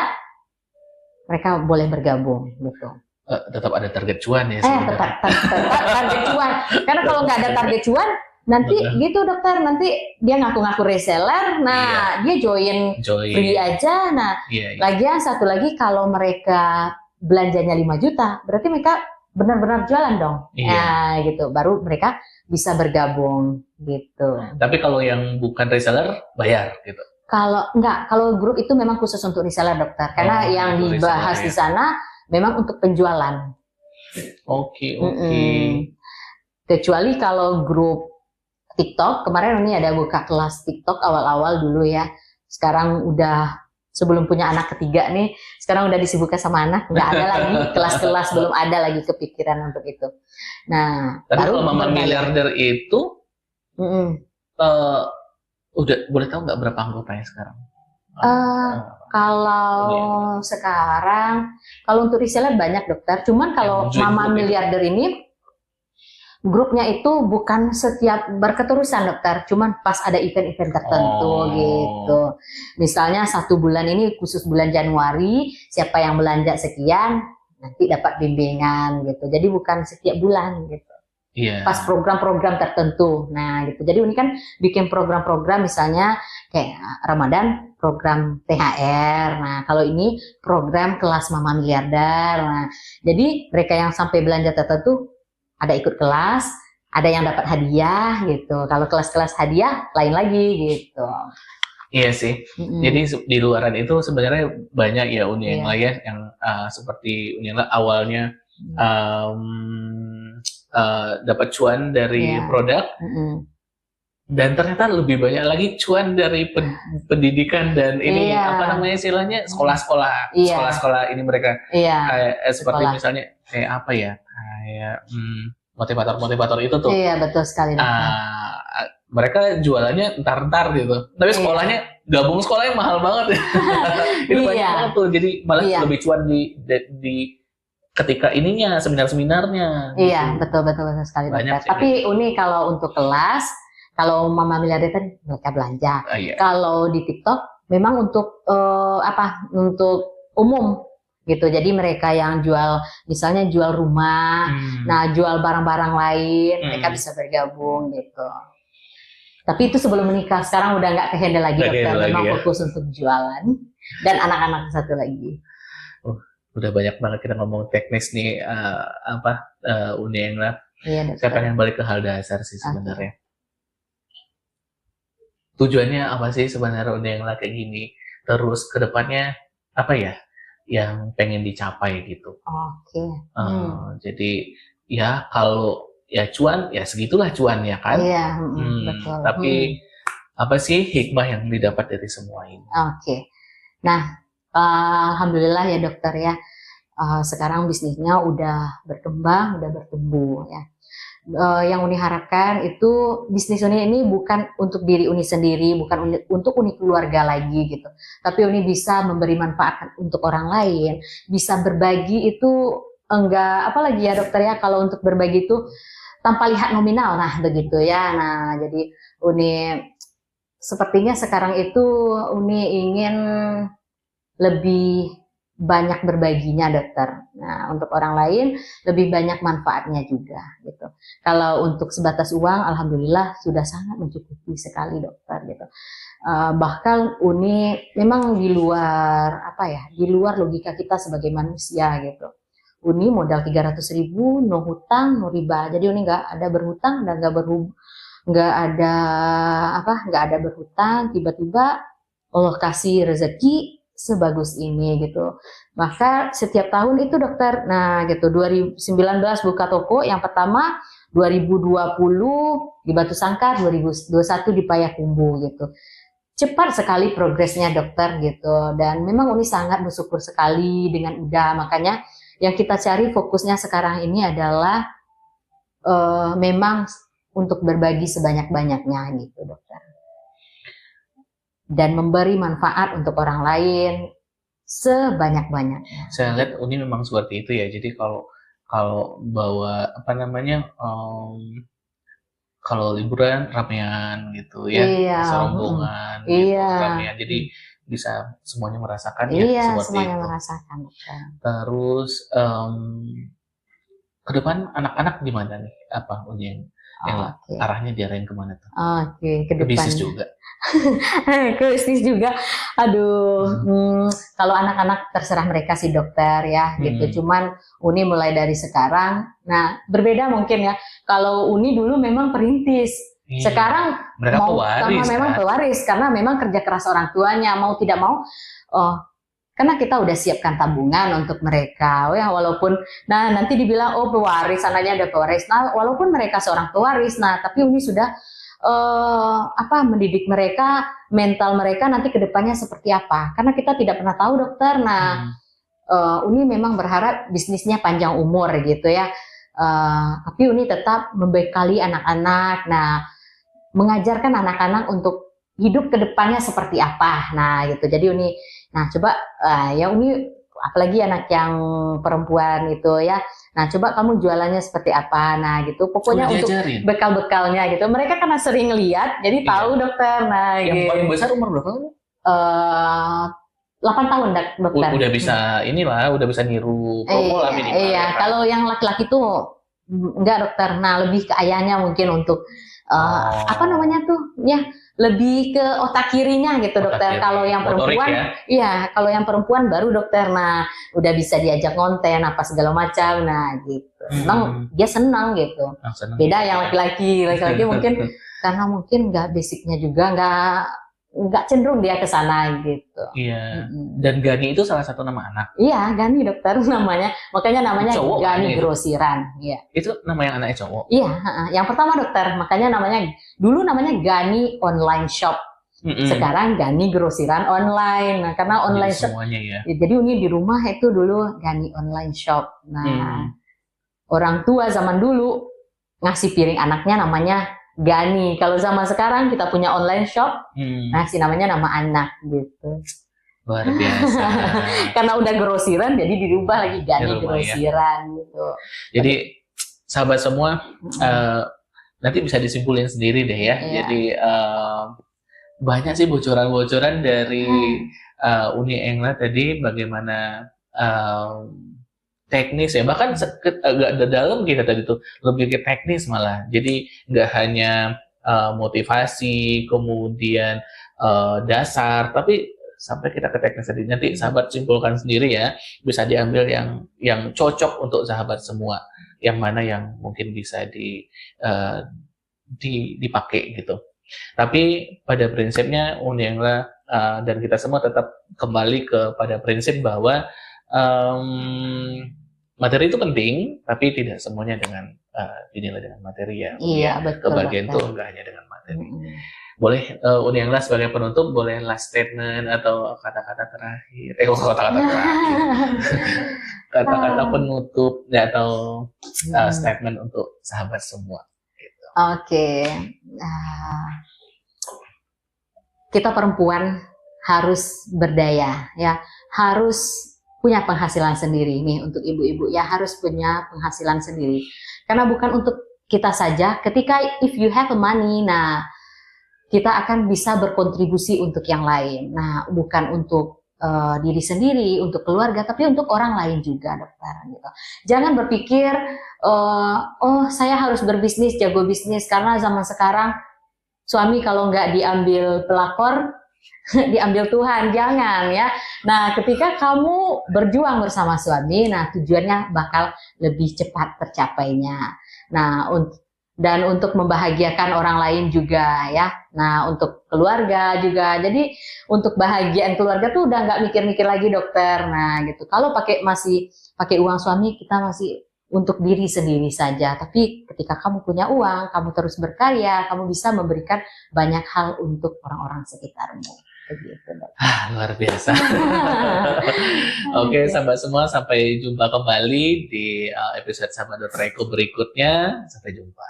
mereka boleh bergabung, gitu. Tetap ada target cuan ya? Tetap target cuan. Karena kalau nggak ada target cuan, nanti gitu dokter, nanti dia ngaku-ngaku reseller, nah dia join free aja. Nah, lagian satu lagi kalau mereka belanjanya 5 juta, berarti mereka benar-benar jualan dong. Nah, gitu. Baru mereka bisa bergabung gitu. Tapi kalau yang bukan reseller bayar gitu. Kalau grup itu memang khusus untuk reseller dokter, karena yang dibahas di sana memang untuk penjualan. Oke. Kecuali kalau grup TikTok, kemarin ini ada buka kelas TikTok awal-awal dulu ya. Sekarang udah sebelum punya anak ketiga nih, sekarang udah disibukkan sama anak, nggak ada lagi kelas-kelas, belum ada lagi kepikiran untuk itu. Nah, tapi kalau Mama Miliarder itu, udah boleh tahu nggak berapa anggotanya sekarang? Kalau sekarang, kalau untuk reseller banyak dokter. Cuman kalau Mama Miliarder ini grupnya itu bukan setiap berketerusan dokter, cuman pas ada event-event tertentu gitu. Misalnya 1 bulan ini khusus bulan Januari, siapa yang belanja sekian nanti dapat bimbingan gitu. Jadi bukan setiap bulan gitu. Pas program-program tertentu. Nah gitu. Jadi ini kan bikin program-program misalnya kayak Ramadan program THR. Nah kalau ini program kelas Mama Miliarder. Nah jadi mereka yang sampai belanja tertentu ada ikut kelas, ada yang dapat hadiah gitu. Kalau kelas-kelas hadiah lain lagi gitu. Iya sih. Jadi di luaran itu sebenarnya banyak ya Uni Engla ya yang seperti Uni Engla awalnya dapat cuan dari produk. Dan ternyata lebih banyak lagi cuan dari pendidikan dan ini apa namanya istilahnya sekolah-sekolah ini mereka seperti misalnya kayak apa ya, kayak motivator itu tuh. Iya betul sekali. Mereka jualannya entar gitu, tapi sekolahnya gabung sekolahnya mahal banget. Itu banyak banget tuh, jadi malah lebih cuan di ketika ininya seminar-seminarnya. Iya gitu. betul sekali. Tapi Uni kalau untuk kelas, kalau Mama Miliarder kan mereka belanja. Kalau di TikTok memang untuk untuk umum gitu. Jadi mereka yang jual, misalnya jual rumah, nah jual barang-barang lain, mereka bisa bergabung gitu. Tapi itu sebelum menikah. Sekarang udah nggak kehandle lagi dokter. Memang fokus untuk jualan dan anak-anak satu lagi. Udah banyak banget kita ngomong teknis nih Uni Engla. Saya pengen balik ke hal dasar sih sebenarnya. Tujuannya apa sih sebenarnya Uni Engla kayak gini? Terus kedepannya apa ya yang pengen dicapai gitu? Jadi ya kalau ya cuan ya segitulah cuannya kan. Betul. Tapi apa sih hikmah yang didapat dari semua ini? Nah alhamdulillah ya dokter ya, sekarang bisnisnya udah berkembang, udah bertumbuh ya. Yang Uni harapkan itu bisnis Uni ini bukan untuk diri Uni sendiri, bukan untuk Uni keluarga lagi gitu. Tapi Uni bisa memberi manfaat untuk orang lain, bisa berbagi itu enggak apalagi ya dokter ya, kalau untuk berbagi itu tanpa lihat nominal, nah begitu ya. Nah jadi Uni sepertinya sekarang itu Uni ingin lebih banyak berbaginya dokter. Nah untuk orang lain lebih banyak manfaatnya juga gitu. Kalau untuk sebatas uang, alhamdulillah sudah sangat mencukupi sekali dokter gitu. Bahkan Uni memang di luar di luar logika kita sebagai manusia gitu. Uni modal 300.000, no hutang, no riba. Jadi Uni nggak ada berhutang dan nggak ada berhutang. Tiba-tiba Allah kasih rezeki sebagus ini gitu. Maka setiap tahun itu dokter, nah gitu 2019 buka toko yang pertama, 2020 di Batu Sangkar, 2021 di Payakumbuh gitu. Cepat sekali progresnya dokter gitu, dan memang Uni sangat bersyukur sekali dengan UDA. Makanya yang kita cari fokusnya sekarang ini adalah memang untuk berbagi sebanyak-banyaknya gitu dokter. dan memberi manfaat untuk orang lain sebanyak-banyaknya. Saya lihat Uni memang seperti itu ya. Jadi kalau bawa apa namanya, kalau liburan ramean gitu ya, Iya, serombongan gitu iya, ramean. Jadi bisa semuanya merasakan ya iya, seperti semuanya itu. merasakan. Terus ke depan anak-anak gimana nih? Apa Uni yang Oke, arahnya diarahin kemana tuh? oke, ke Ke bisnis depan. juga. Ke bisnis juga. Aduh, kalau anak-anak terserah mereka sih dokter ya, gitu. Cuman Uni mulai dari sekarang. Nah, berbeda mungkin ya. Kalau Uni dulu memang perintis. Sekarang mereka mau pewaris, karena memang kan? pewaris, karena memang kerja keras orang tuanya, mau tidak mau. Karena kita udah siapkan tabungan untuk mereka, ya walaupun, nah nanti dibilang oh pewaris, anaknya ada pewaris, nah walaupun mereka seorang pewaris, nah tapi Uni sudah mendidik mereka, mental mereka nanti kedepannya seperti apa, karena kita tidak pernah tahu dokter. Nah Uni memang berharap bisnisnya panjang umur gitu ya, tapi Uni tetap membekali anak-anak, nah mengajarkan anak-anak untuk hidup kedepannya seperti apa, nah gitu. Jadi Uni, nah coba ya Uni, apalagi anak yang perempuan itu ya, nah coba kamu jualannya seperti apa, nah gitu. Pokoknya untuk bekal-bekalnya gitu. Mereka karena sering lihat, jadi tahu dokter. Nah, yang gitu. paling besar umur berapa? 8 tahun dokter. Udah bisa inilah, udah bisa niru promo lah minimal. Iya, kan? kalau yang laki-laki tuh enggak dokter. Nah lebih ke ayahnya mungkin untuk apa namanya tuh ya, lebih ke otak kirinya gitu dokter. Kalau yang perempuan, ya? Iya, kalau yang perempuan baru dokter. Nah, udah bisa diajak konten apa segala macam. Nah, gitu. Memang dia senang gitu. Beda yang laki-laki. Laki-laki mungkin karena mungkin nggak basicnya juga, nggak cenderung dia ke sana gitu. Iya. Dan Gani itu salah satu nama anak. Iya, Gani dokter namanya. Makanya namanya cowok, Gani Grosiran. Iya. Itu nama yang anaknya cowok. Iya, yang pertama dokter. Makanya dulu namanya Gani Online Shop. Sekarang Gani Grosiran Online. Nah, karena online jadi shop semuanya ya. Jadi Uni di rumah itu dulu Gani Online Shop. Nah, orang tua zaman dulu ngasih piring anaknya namanya Gani. Kalau zaman sekarang kita punya online shop, ngasih namanya nama anak gitu. Luar biasa. Karena udah grosiran, jadi dirubah lagi Gani Grosiran ya. Gitu. Jadi sahabat semua, nanti bisa disimpulin sendiri deh ya. Iya. Jadi banyak sih bocoran-bocoran dari Uni Engla tadi, bagaimana teknis ya, bahkan agak dalam kita tadi tuh lebih ke teknis malah. Jadi nggak hanya motivasi, kemudian dasar, tapi sampai kita ke teknis tadi. Nanti sahabat simpulkan sendiri ya, bisa diambil yang cocok untuk sahabat semua, yang mana yang mungkin bisa dipakai gitu. Tapi pada prinsipnya Uni Engla dan kita semua tetap kembali kepada prinsip bahwa materi itu penting, tapi tidak semuanya dinilai dengan materi ya. Iya, betul. Kebagian itu enggak hanya dengan materi. Boleh Uni Engla sebagai penutup, boleh last statement atau kata-kata terakhir. Kata-kata terakhir. Kata-kata penutup ya, atau statement untuk sahabat semua. Gitu. Oke. Kita perempuan harus berdaya ya, harus punya penghasilan sendiri nih. Untuk ibu-ibu ya harus punya penghasilan sendiri, karena bukan untuk kita saja. Ketika if you have money, nah kita akan bisa berkontribusi untuk yang lain. Nah bukan untuk diri sendiri, untuk keluarga, tapi untuk orang lain juga dokter gitu. Jangan berpikir oh saya harus berbisnis, jago bisnis, karena zaman sekarang suami kalau nggak diambil pelakor diambil Tuhan, jangan ya. Nah, ketika kamu berjuang bersama suami, nah tujuannya bakal lebih cepat tercapainya. Nah, dan untuk membahagiakan orang lain juga ya. Nah, untuk keluarga juga. Jadi untuk bahagiaan keluarga tuh udah nggak mikir-mikir lagi dokter. Nah, gitu. Kalau masih pakai uang suami, kita masih untuk diri sendiri saja. Tapi ketika kamu punya uang, kamu terus berkarya, kamu bisa memberikan banyak hal untuk orang-orang sekitarmu. Begitu, luar biasa. Oke, sahabat semua, sampai jumpa kembali di episode Sahabat Dr. Eko berikutnya. Sampai jumpa.